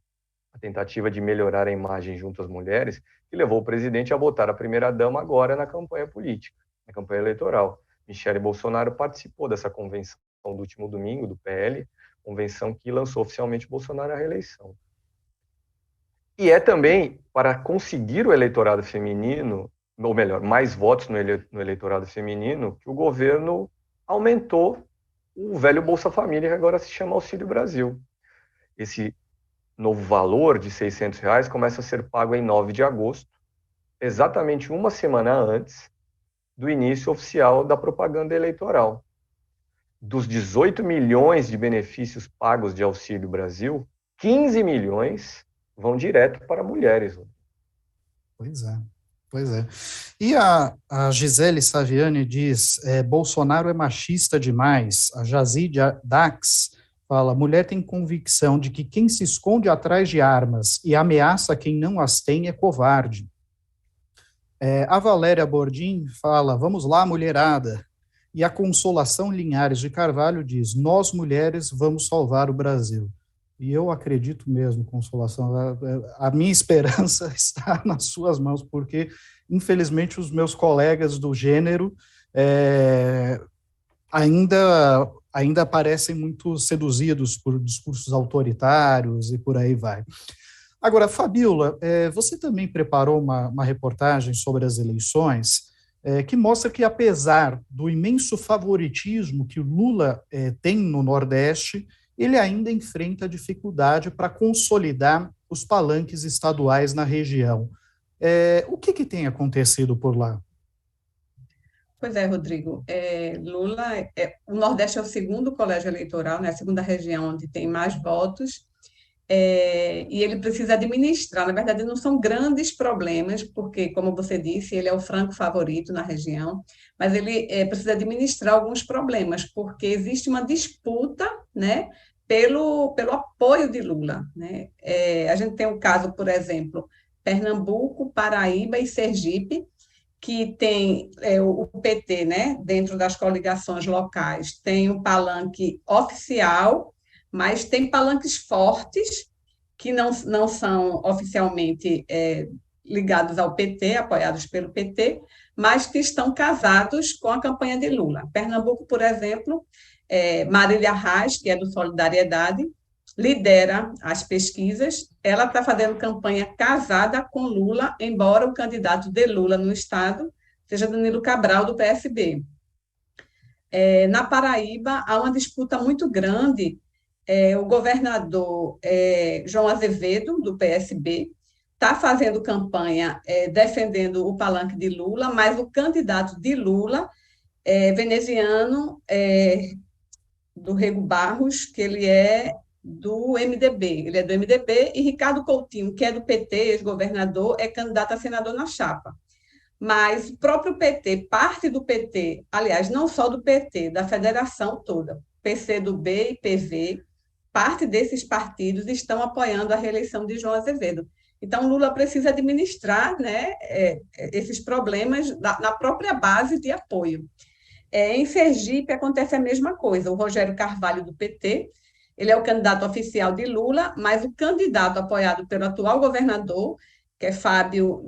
a tentativa de melhorar a imagem junto às mulheres, que levou o presidente a botar a primeira-dama agora na campanha política, na campanha eleitoral. Michele Bolsonaro participou dessa convenção do último domingo, do PL, convenção que lançou oficialmente Bolsonaro à reeleição. E é também para conseguir o eleitorado feminino, ou melhor, mais votos no eleitorado feminino, que o governo aumentou o velho Bolsa Família, que agora se chama Auxílio Brasil. Esse novo valor de R$600 começa a ser pago em 9 de agosto, exatamente uma semana antes do início oficial da propaganda eleitoral. Dos 18 milhões de benefícios pagos de Auxílio Brasil, 15 milhões vão direto para mulheres. Pois é, pois é. E a Gisele Saviani diz, Bolsonaro é machista demais. A Jazid Dax fala, mulher tem convicção de que quem se esconde atrás de armas e ameaça quem não as tem é covarde. A Valéria Bordim fala, vamos lá, mulherada. E a Consolação Linhares de Carvalho diz, nós mulheres vamos salvar o Brasil. E eu acredito mesmo, Consolação, a minha esperança está nas suas mãos, porque, infelizmente, os meus colegas do gênero ainda parecem muito seduzidos por discursos autoritários e por aí vai. Agora, Fabíola, você também preparou uma reportagem sobre as eleições que mostra que, apesar do imenso favoritismo que o Lula tem no Nordeste, ele ainda enfrenta dificuldade para consolidar os palanques estaduais na região. O que tem acontecido por lá? Pois é, Rodrigo. Lula, o Nordeste é o segundo colégio eleitoral, né, a segunda região onde tem mais votos, e ele precisa administrar. Na verdade, não são grandes problemas, porque, como você disse, ele é o franco favorito na região, mas ele precisa administrar alguns problemas, porque existe uma disputa, né, pelo apoio de Lula, né? A gente tem um caso, por exemplo, Pernambuco, Paraíba e Sergipe, que tem o PT, né, dentro das coligações locais, tem um palanque oficial, mas tem palanques fortes que não são oficialmente ligados ao PT, apoiados pelo PT, mas que estão casados com a campanha de Lula. Pernambuco, por exemplo, Marília Reis, que é do Solidariedade, lidera as pesquisas. Ela está fazendo campanha casada com Lula, embora o candidato de Lula no estado seja Danilo Cabral, do PSB. Na Paraíba, há uma disputa muito grande. O governador João Azevedo, do PSB, está fazendo campanha defendendo o palanque de Lula, mas o candidato de Lula veneziano, do Rego Barros, que ele é do MDB. Ele é do MDB, e Ricardo Coutinho, que é do PT, ex-governador, é candidato a senador na chapa. Mas o próprio PT, parte do PT, aliás, não só do PT, da federação toda, PCdoB e PV, parte desses partidos estão apoiando a reeleição de João Azevedo. Então, Lula precisa administrar, né, esses problemas na própria base de apoio. Em Sergipe acontece a mesma coisa. O Rogério Carvalho, do PT, ele é o candidato oficial de Lula, mas o candidato apoiado pelo atual governador, que é Fábio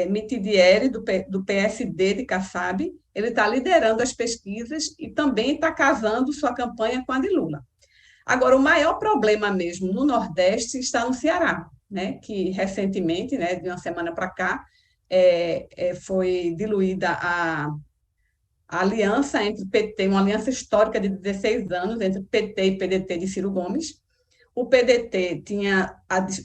Mitidieri, do PSD de Kassab, ele está liderando as pesquisas e também está casando sua campanha com a de Lula. Agora, o maior problema mesmo no Nordeste está no Ceará, né, que recentemente, né, de uma semana para cá, foi diluída a aliança entre PT, uma aliança histórica de 16 anos entre PT e PDT de Ciro Gomes. O PDT tinha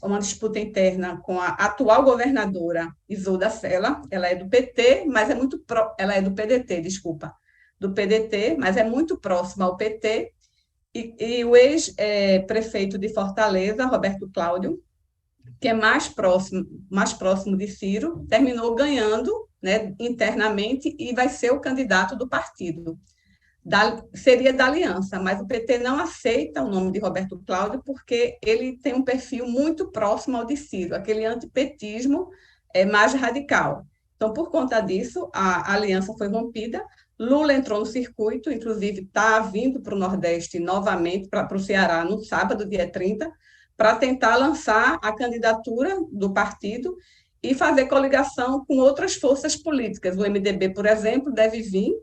uma disputa interna com a atual governadora Isolda Sela, ela é do PT, mas ela é do PDT, desculpa, do PDT, mas é muito próxima ao PT, e o ex-prefeito de Fortaleza, Roberto Cláudio, que é mais próximo de Ciro, terminou ganhando, né, internamente, e vai ser o candidato do partido. seria da aliança, mas o PT não aceita o nome de Roberto Cláudio porque ele tem um perfil muito próximo ao de Ciro, aquele antipetismo mais radical. Então, por conta disso, a aliança foi rompida, Lula entrou no circuito, inclusive está vindo para o Nordeste novamente, para o Ceará, no sábado, dia 30, para tentar lançar a candidatura do partido e fazer coligação com outras forças políticas. O MDB, por exemplo, deve vir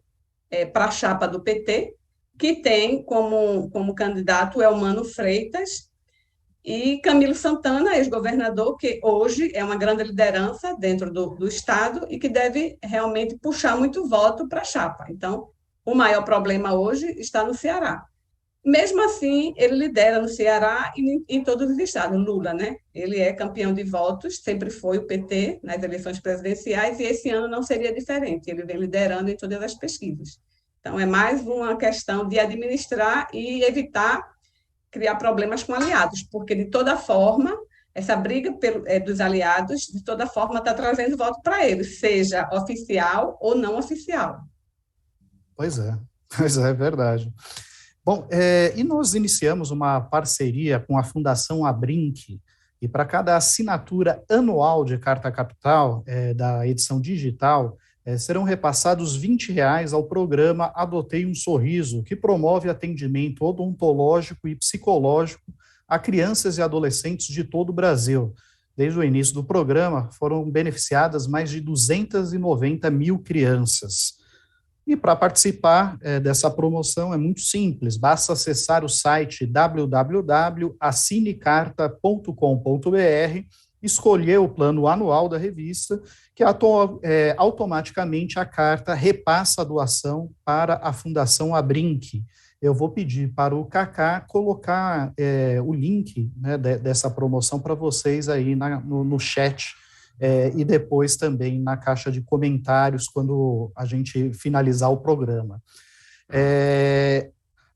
para a chapa do PT, que tem como candidato Elmano Freitas e Camilo Santana, ex-governador, que hoje é uma grande liderança dentro do Estado e que deve realmente puxar muito voto para a chapa. Então, o maior problema hoje está no Ceará. Mesmo assim, ele lidera no Ceará e em todos os estados, Lula, né? Ele é campeão de votos, sempre foi o PT nas eleições presidenciais, e esse ano não seria diferente, ele vem liderando em todas as pesquisas. Então, é mais uma questão de administrar e evitar criar problemas com aliados, porque, de toda forma, essa briga dos aliados, de toda forma, está trazendo voto para eles, seja oficial ou não oficial. Pois é verdade. Bom, e nós iniciamos uma parceria com a Fundação Abrinq, e para cada assinatura anual de Carta Capital, da edição digital, serão repassados R$ 20 ao programa Adotei um Sorriso, que promove atendimento odontológico e psicológico a crianças e adolescentes de todo o Brasil. Desde o início do programa, foram beneficiadas mais de 290 mil crianças. E para participar dessa promoção é muito simples, basta acessar o site www.assinecarta.com.br, escolher o plano anual da revista, que automaticamente a carta repassa a doação para a Fundação Abrinq. Eu vou pedir para o Cacá colocar o link, né, dessa promoção para vocês aí no chat, e depois também na caixa de comentários quando a gente finalizar o programa.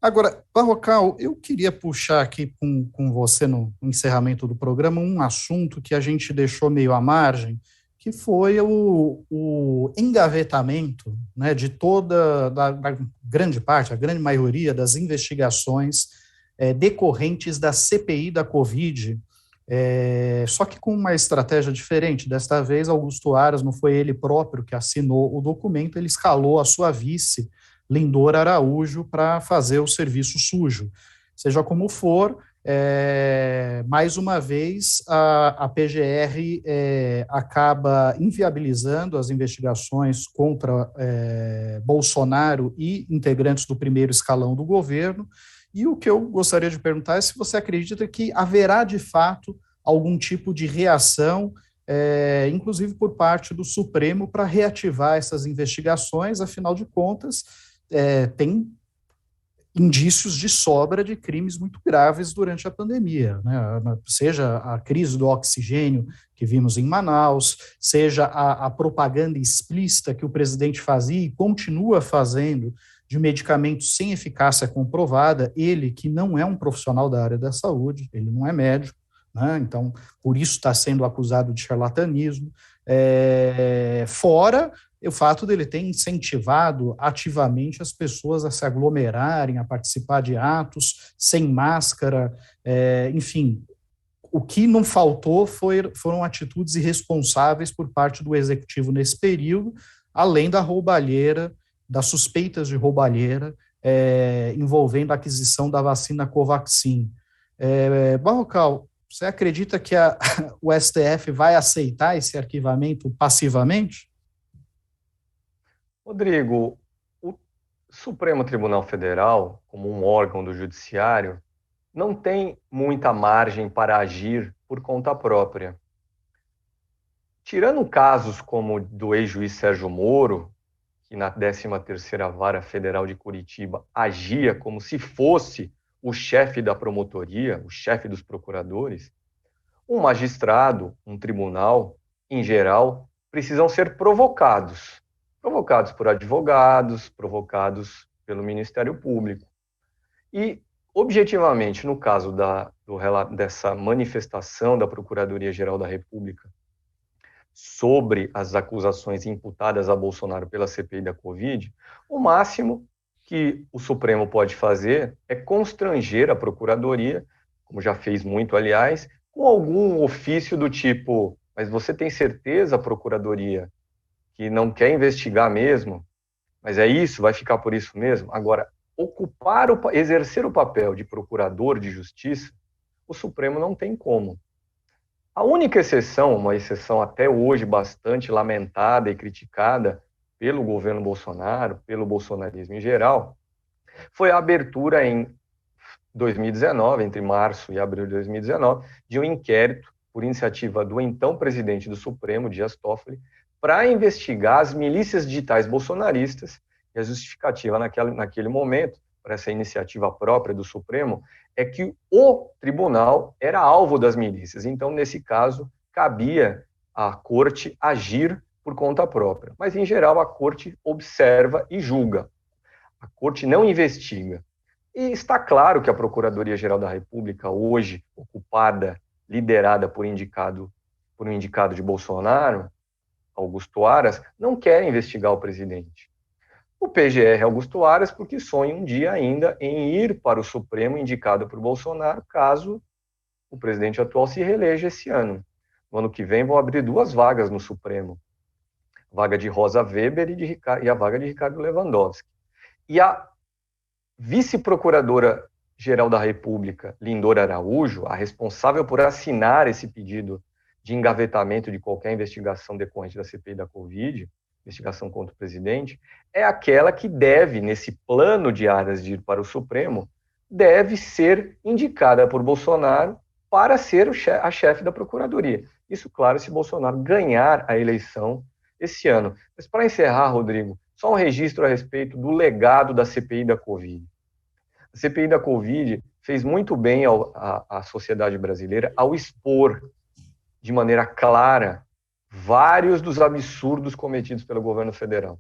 Agora, Barrocal, eu queria puxar aqui com você no encerramento do programa um assunto que a gente deixou meio à margem, que foi o engavetamento, né, de da grande parte, a grande maioria das investigações decorrentes da CPI da Covid, só que com uma estratégia diferente. Desta vez, Augusto Aras, não foi ele próprio que assinou o documento, ele escalou a sua vice, Lindor Araújo, para fazer o serviço sujo. Seja como for, mais uma vez, a PGR acaba inviabilizando as investigações contra Bolsonaro e integrantes do primeiro escalão do governo. E o que eu gostaria de perguntar é se você acredita que haverá, de fato, algum tipo de reação, inclusive por parte do Supremo, para reativar essas investigações. Afinal de contas, tem indícios de sobra de crimes muito graves durante a pandemia, né? Seja a crise do oxigênio que vimos em Manaus, seja a propaganda explícita que o presidente fazia e continua fazendo de medicamentos sem eficácia comprovada, ele que não é um profissional da área da saúde, ele não é médico, né? Então, por isso está sendo acusado de charlatanismo, fora o fato dele ter incentivado ativamente as pessoas a se aglomerarem, a participar de atos sem máscara, enfim, o que não faltou foram atitudes irresponsáveis por parte do executivo nesse período, além da roubalheira, das suspeitas de roubalheira envolvendo a aquisição da vacina Covaxin. Barrocal, você acredita que o STF vai aceitar esse arquivamento passivamente? Rodrigo, o Supremo Tribunal Federal, como um órgão do judiciário, não tem muita margem para agir por conta própria. Tirando casos como o do ex-juiz Sérgio Moro, que na 13ª Vara Federal de Curitiba agia como se fosse o chefe da promotoria, o chefe dos procuradores, um magistrado, um tribunal, em geral, precisam ser provocados por advogados, provocados pelo Ministério Público. E, objetivamente, no caso dessa manifestação da Procuradoria-Geral da República sobre as acusações imputadas a Bolsonaro pela CPI da Covid, o máximo que o Supremo pode fazer é constranger a Procuradoria, como já fez muito, aliás, com algum ofício do tipo: mas você tem certeza, Procuradoria, que não quer investigar mesmo? Mas é isso? Vai ficar por isso mesmo? Agora, exercer o papel de procurador de justiça, o Supremo não tem como. A única exceção, uma exceção até hoje bastante lamentada e criticada pelo governo Bolsonaro, pelo bolsonarismo em geral, foi a abertura em 2019, entre março e abril de 2019, de um inquérito por iniciativa do então presidente do Supremo, Dias Toffoli, para investigar as milícias digitais bolsonaristas. E a justificativa naquele momento, para essa iniciativa própria do Supremo, é que o tribunal era alvo das milícias. Então, nesse caso, cabia à corte agir por conta própria. Mas, em geral, a corte observa e julga. A corte não investiga. E está claro que a Procuradoria-Geral da República, hoje ocupada, liderada por um indicado de Bolsonaro, Augusto Aras, não quer investigar o presidente. O PGR Augusto Aras, porque sonha um dia ainda em ir para o Supremo indicado por Bolsonaro, caso o presidente atual se reeleja esse ano. No ano que vem vão abrir 2 vagas no Supremo. A vaga de Rosa Weber e a vaga de Ricardo Lewandowski. E a vice-procuradora-geral da República, Lindora Araújo, a responsável por assinar esse pedido de engavetamento de qualquer investigação decorrente da CPI da Covid, investigação contra o presidente, é aquela que deve, nesse plano de Aras de ir para o Supremo, deve ser indicada por Bolsonaro para ser a chefe da Procuradoria. Isso, claro, se Bolsonaro ganhar a eleição esse ano. Mas, para encerrar, Rodrigo, só um registro a respeito do legado da CPI da Covid. A CPI da Covid fez muito bem à sociedade brasileira ao expor de maneira clara vários dos absurdos cometidos pelo governo federal.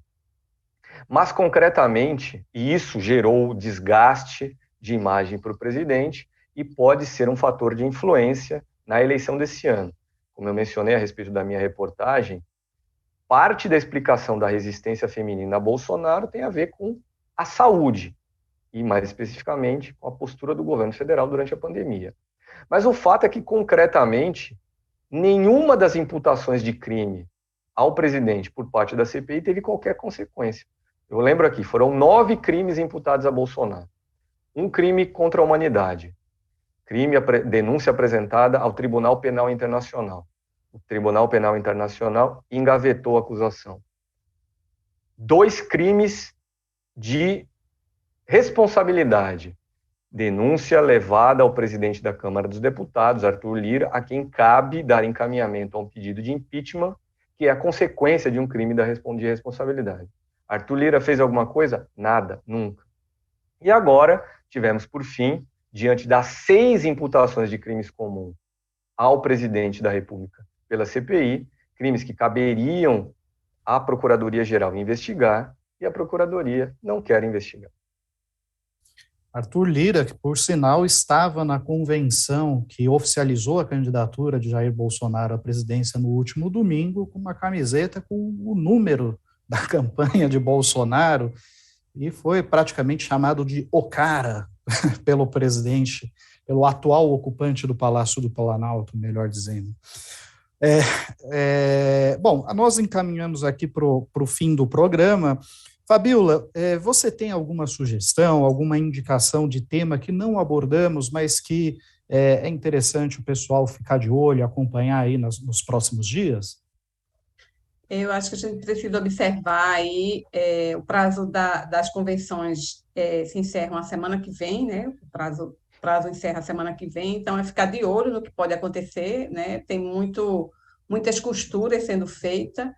Mas, concretamente, isso gerou desgaste de imagem para o presidente e pode ser um fator de influência na eleição desse ano. Como eu mencionei a respeito da minha reportagem, parte da explicação da resistência feminina a Bolsonaro tem a ver com a saúde, e mais especificamente com a postura do governo federal durante a pandemia. Mas o fato é que, concretamente, nenhuma das imputações de crime ao presidente por parte da CPI teve qualquer consequência. Eu lembro aqui, foram 9 crimes imputados a Bolsonaro. Um crime contra a humanidade. Denúncia apresentada ao Tribunal Penal Internacional. O Tribunal Penal Internacional engavetou a acusação. 2 crimes de responsabilidade. Denúncia levada ao presidente da Câmara dos Deputados, Arthur Lira, a quem cabe dar encaminhamento a um pedido de impeachment, que é a consequência de um crime de responsabilidade. Arthur Lira fez alguma coisa? Nada, nunca. E agora, tivemos, por fim, diante das 6 imputações de crimes comuns ao presidente da República pela CPI, crimes que caberiam à Procuradoria-Geral investigar, e a Procuradoria não quer investigar. Arthur Lira, que por sinal estava na convenção que oficializou a candidatura de Jair Bolsonaro à presidência no último domingo, com uma camiseta com o número da campanha de Bolsonaro, e foi praticamente chamado de o cara pelo presidente, pelo atual ocupante do Palácio do Planalto, melhor dizendo. Bom, nós encaminhamos aqui para o fim do programa. Fabíola, você tem alguma sugestão, alguma indicação de tema que não abordamos, mas que é interessante o pessoal ficar de olho, acompanhar aí nos próximos dias? Eu acho que a gente precisa observar aí o prazo das convenções se encerra a semana que vem, né? O prazo encerra a semana que vem, então é ficar de olho no que pode acontecer, né? Tem muitas costuras sendo feitas,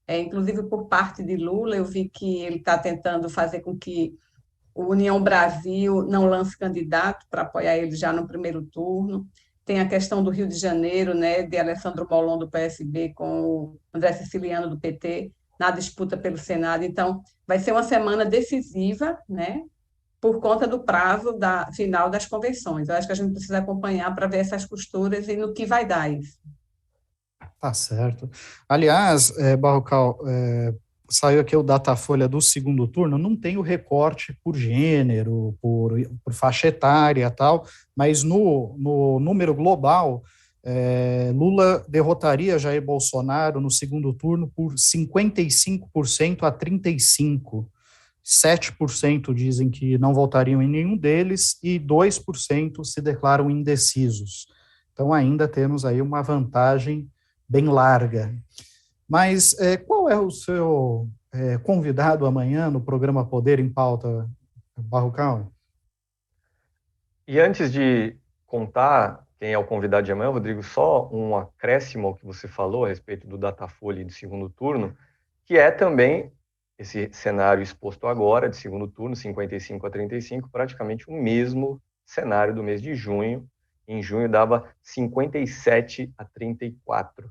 inclusive por parte de Lula. Eu vi que ele está tentando fazer com que o União Brasil não lance candidato para apoiar ele já no primeiro turno. Tem a questão do Rio de Janeiro, né, de Alessandro Molon, do PSB, com o André Siciliano, do PT, na disputa pelo Senado. Então, vai ser uma semana decisiva, né, por conta do prazo final das convenções. Eu acho que a gente precisa acompanhar para ver essas costuras e no que vai dar isso. Tá certo. Aliás, Barrocal, saiu aqui o Datafolha do segundo turno, não tem o recorte por gênero, por faixa etária e tal, mas no número global, Lula derrotaria Jair Bolsonaro no segundo turno por 55% a 35%. 7% dizem que não votariam em nenhum deles e 2% se declaram indecisos. Então, ainda temos aí uma vantagem bem larga. Mas qual é o seu convidado amanhã no programa Poder em Pauta, Barrocal? E antes de contar quem é o convidado de amanhã, Rodrigo, só um acréscimo ao que você falou a respeito do Datafolha do segundo turno, que é também esse cenário exposto agora, de segundo turno, 55 a 35, praticamente o mesmo cenário do mês de junho. Em junho dava 57 a 34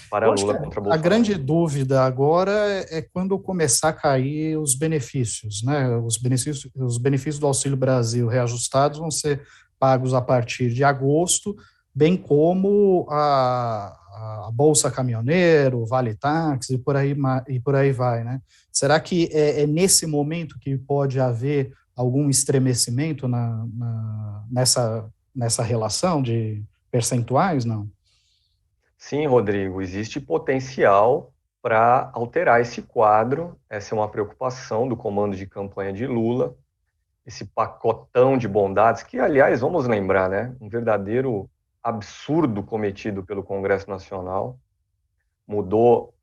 para Lula contra Bolsonaro. A grande dúvida agora é quando começar a cair os benefícios, né? Os benefícios do Auxílio Brasil reajustados vão ser pagos a partir de agosto, bem como a Bolsa Caminhoneiro, Vale Táxi e por aí vai, né? Será que é nesse momento que pode haver algum estremecimento nessa relação de percentuais, não? Sim, Rodrigo, existe potencial para alterar esse quadro. Essa é uma preocupação do comando de campanha de Lula, esse pacotão de bondades, que, aliás, vamos lembrar, né, um verdadeiro absurdo cometido pelo Congresso Nacional, mudou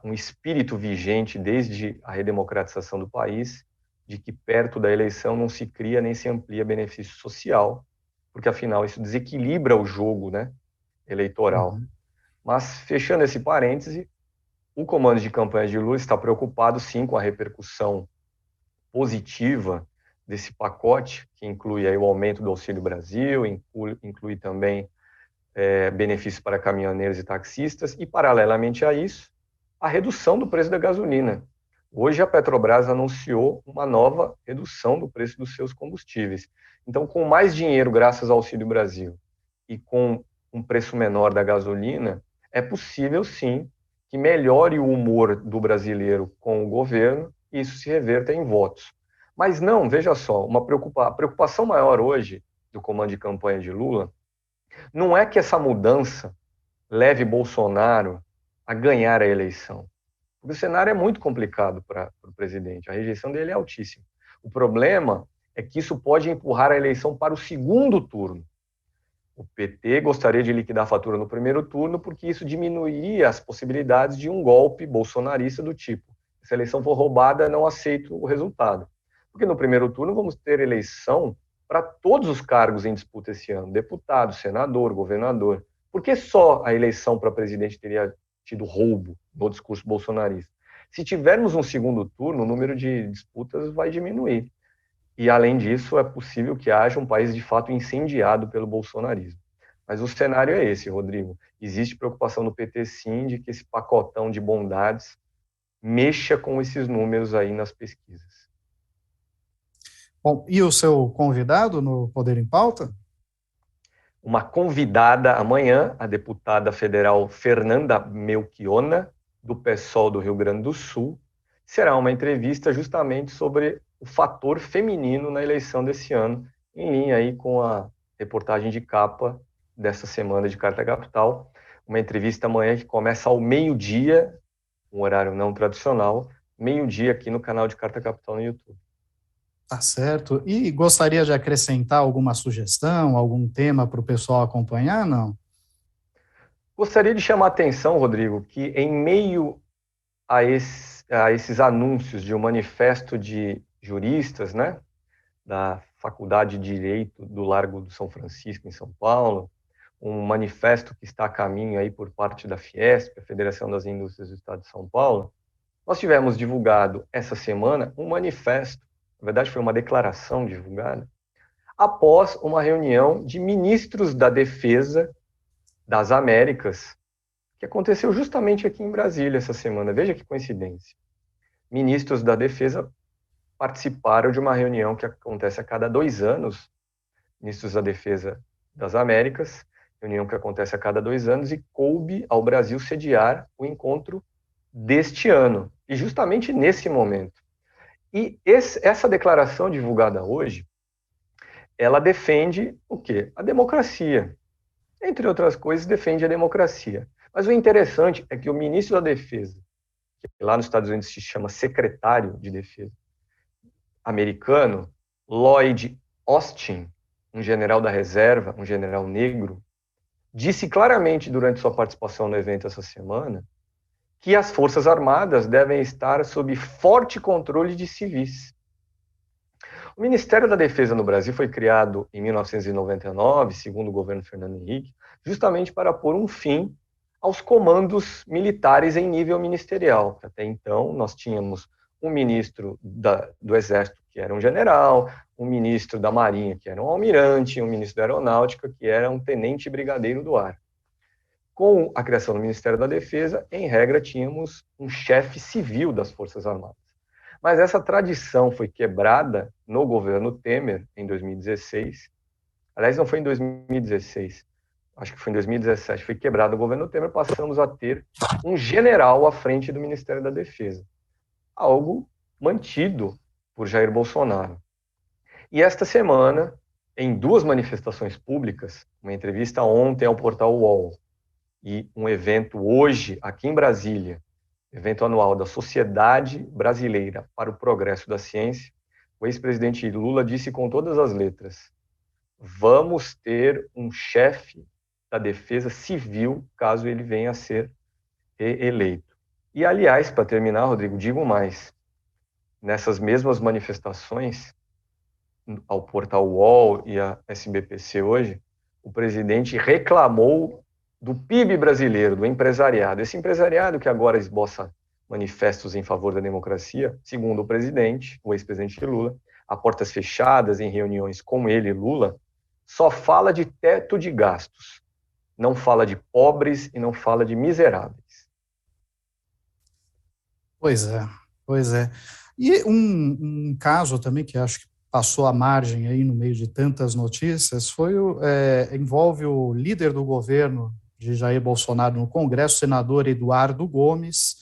um espírito vigente desde a redemocratização do país, de que perto da eleição não se cria nem se amplia benefício social, porque, afinal, isso desequilibra o jogo, né, eleitoral. Uhum. Mas, fechando esse parêntese, o comando de campanha de Lula está preocupado, sim, com a repercussão positiva desse pacote, que inclui aí o aumento do Auxílio Brasil, inclui também benefícios para caminhoneiros e taxistas, e, paralelamente a isso, a redução do preço da gasolina. Hoje, a Petrobras anunciou uma nova redução do preço dos seus combustíveis. Então, com mais dinheiro graças ao Auxílio Brasil e com um preço menor da gasolina, é possível, sim, que melhore o humor do brasileiro com o governo e isso se reverta em votos. Mas não, veja só, a preocupação maior hoje do comando de campanha de Lula não é que essa mudança leve Bolsonaro a ganhar a eleição. Porque o cenário é muito complicado para o presidente, a rejeição dele é altíssima. O problema é que isso pode empurrar a eleição para o segundo turno. O PT gostaria de liquidar a fatura no primeiro turno porque isso diminuiria as possibilidades de um golpe bolsonarista do tipo: se a eleição for roubada, não aceito o resultado. Porque no primeiro turno vamos ter eleição para todos os cargos em disputa esse ano, deputado, senador, governador. Por que só a eleição para presidente teria tido roubo no discurso bolsonarista? Se tivermos um segundo turno, o número de disputas vai diminuir. E, além disso, é possível que haja um país, de fato, incendiado pelo bolsonarismo. Mas o cenário é esse, Rodrigo. Existe preocupação no PT, sim, de que esse pacotão de bondades mexa com esses números aí nas pesquisas. Bom, e o seu convidado no Poder em Pauta? Uma convidada amanhã, a deputada federal Fernanda Melchiona, do PSOL do Rio Grande do Sul. Será uma entrevista justamente sobre o fator feminino na eleição desse ano, em linha aí com a reportagem de capa dessa semana de Carta Capital. Uma entrevista amanhã que começa ao meio-dia, um horário não tradicional, meio-dia aqui no canal de Carta Capital no YouTube. Tá certo. E gostaria de acrescentar alguma sugestão, algum tema para o pessoal acompanhar, não? Gostaria de chamar a atenção, Rodrigo, que em meio a esses anúncios de um manifesto de juristas, né, da Faculdade de Direito do Largo do São Francisco, em São Paulo, um manifesto que está a caminho aí por parte da Fiesp, a Federação das Indústrias do Estado de São Paulo, nós tivemos divulgado essa semana um manifesto, na verdade foi uma declaração divulgada, após uma reunião de ministros da Defesa das Américas, que aconteceu justamente aqui em Brasília essa semana. Veja que coincidência. Ministros da Defesa participaram de uma reunião que acontece a cada 2 anos, ministros da Defesa das Américas, reunião que acontece a cada 2 anos, e coube ao Brasil sediar o encontro deste ano. e justamente nesse momento. E essa declaração divulgada hoje, ela defende o quê? A democracia. Entre outras coisas, defende a democracia. Mas o interessante é que o ministro da Defesa, que lá nos Estados Unidos se chama secretário de Defesa americano, Lloyd Austin, um general da reserva, um general negro, disse claramente durante sua participação no evento essa semana que as Forças Armadas devem estar sob forte controle de civis. O Ministério da Defesa no Brasil foi criado em 1999, segundo o governo Fernando Henrique, justamente para pôr um fim aos comandos militares em nível ministerial. Até então, nós tínhamos um ministro do Exército, que era um general, um ministro da Marinha, que era um almirante, um ministro da Aeronáutica, que era um tenente brigadeiro do ar. Com a criação do Ministério da Defesa, em regra, tínhamos um chefe civil das Forças Armadas. Mas essa tradição foi quebrada no governo Temer, em 2016. Aliás, não foi em 2016, acho que foi em 2017, foi quebrado no governo Temer, passamos a ter um general à frente do Ministério da Defesa. Algo mantido por Jair Bolsonaro. E esta semana, em 2 manifestações públicas, uma entrevista ontem ao portal UOL e um evento hoje aqui em Brasília, evento anual da Sociedade Brasileira para o Progresso da Ciência, o ex-presidente Lula disse com todas as letras: vamos ter um chefe da Defesa Civil caso ele venha a ser reeleito. E, aliás, para terminar, Rodrigo, digo mais. Nessas mesmas manifestações, ao portal UOL e à SBPC hoje, o presidente reclamou do PIB brasileiro, do empresariado. Esse empresariado que agora esboça manifestos em favor da democracia, segundo o presidente, o ex-presidente Lula, a portas fechadas, em reuniões com ele, Lula, só fala de teto de gastos, não fala de pobres e não fala de miseráveis. Pois é, pois é. E um caso também que acho que passou à margem aí no meio de tantas notícias envolve o líder do governo de Jair Bolsonaro no Congresso, senador Eduardo Gomes,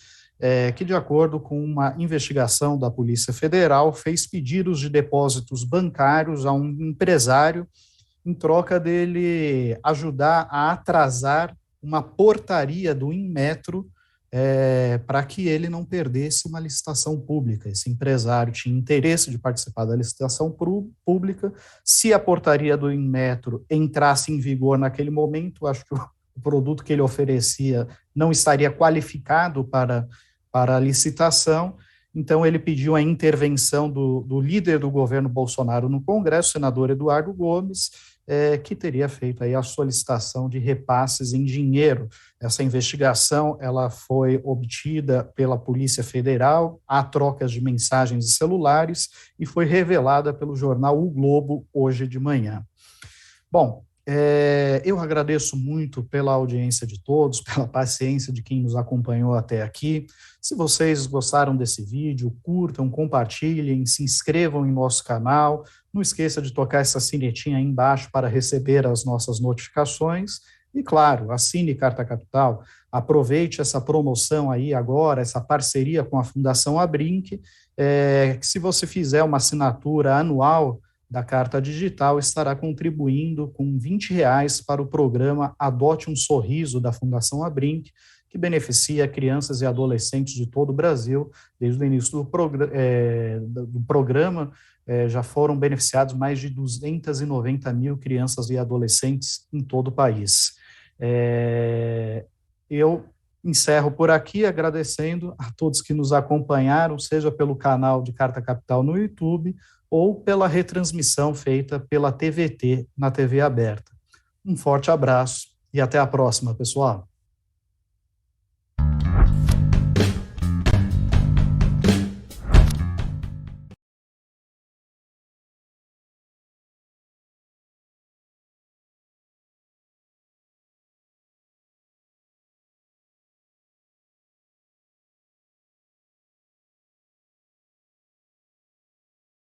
que, de acordo com uma investigação da Polícia Federal, fez pedidos de depósitos bancários a um empresário em troca dele ajudar a atrasar uma portaria do Inmetro para que ele não perdesse uma licitação pública. Esse empresário tinha interesse de participar da licitação pública. Se a portaria do Inmetro entrasse em vigor naquele momento, acho que o produto que ele oferecia não estaria qualificado para a licitação. Então, ele pediu a intervenção do líder do governo Bolsonaro no Congresso, senador Eduardo Gomes, que teria feito aí a solicitação de repasses em dinheiro. Essa investigação ela foi obtida pela Polícia Federal, há trocas de mensagens de celulares e foi revelada pelo jornal O Globo hoje de manhã. Bom, eu agradeço muito pela audiência de todos, pela paciência de quem nos acompanhou até aqui. Se vocês gostaram desse vídeo, curtam, compartilhem, se inscrevam em nosso canal. Não esqueça de tocar essa sinetinha aí embaixo para receber as nossas notificações. E, claro, assine Carta Capital. Aproveite essa promoção aí agora, essa parceria com a Fundação Abrinq, que se você fizer uma assinatura anual da Carta Digital, estará contribuindo com R$20 para o programa Adote um Sorriso da Fundação Abrinq, que beneficia crianças e adolescentes de todo o Brasil. Desde o início do programa, já foram beneficiados mais de 290 mil crianças e adolescentes em todo o país. Eu encerro por aqui agradecendo a todos que nos acompanharam, seja pelo canal de Carta Capital no YouTube ou pela retransmissão feita pela TVT na TV aberta. Um forte abraço e até a próxima, pessoal.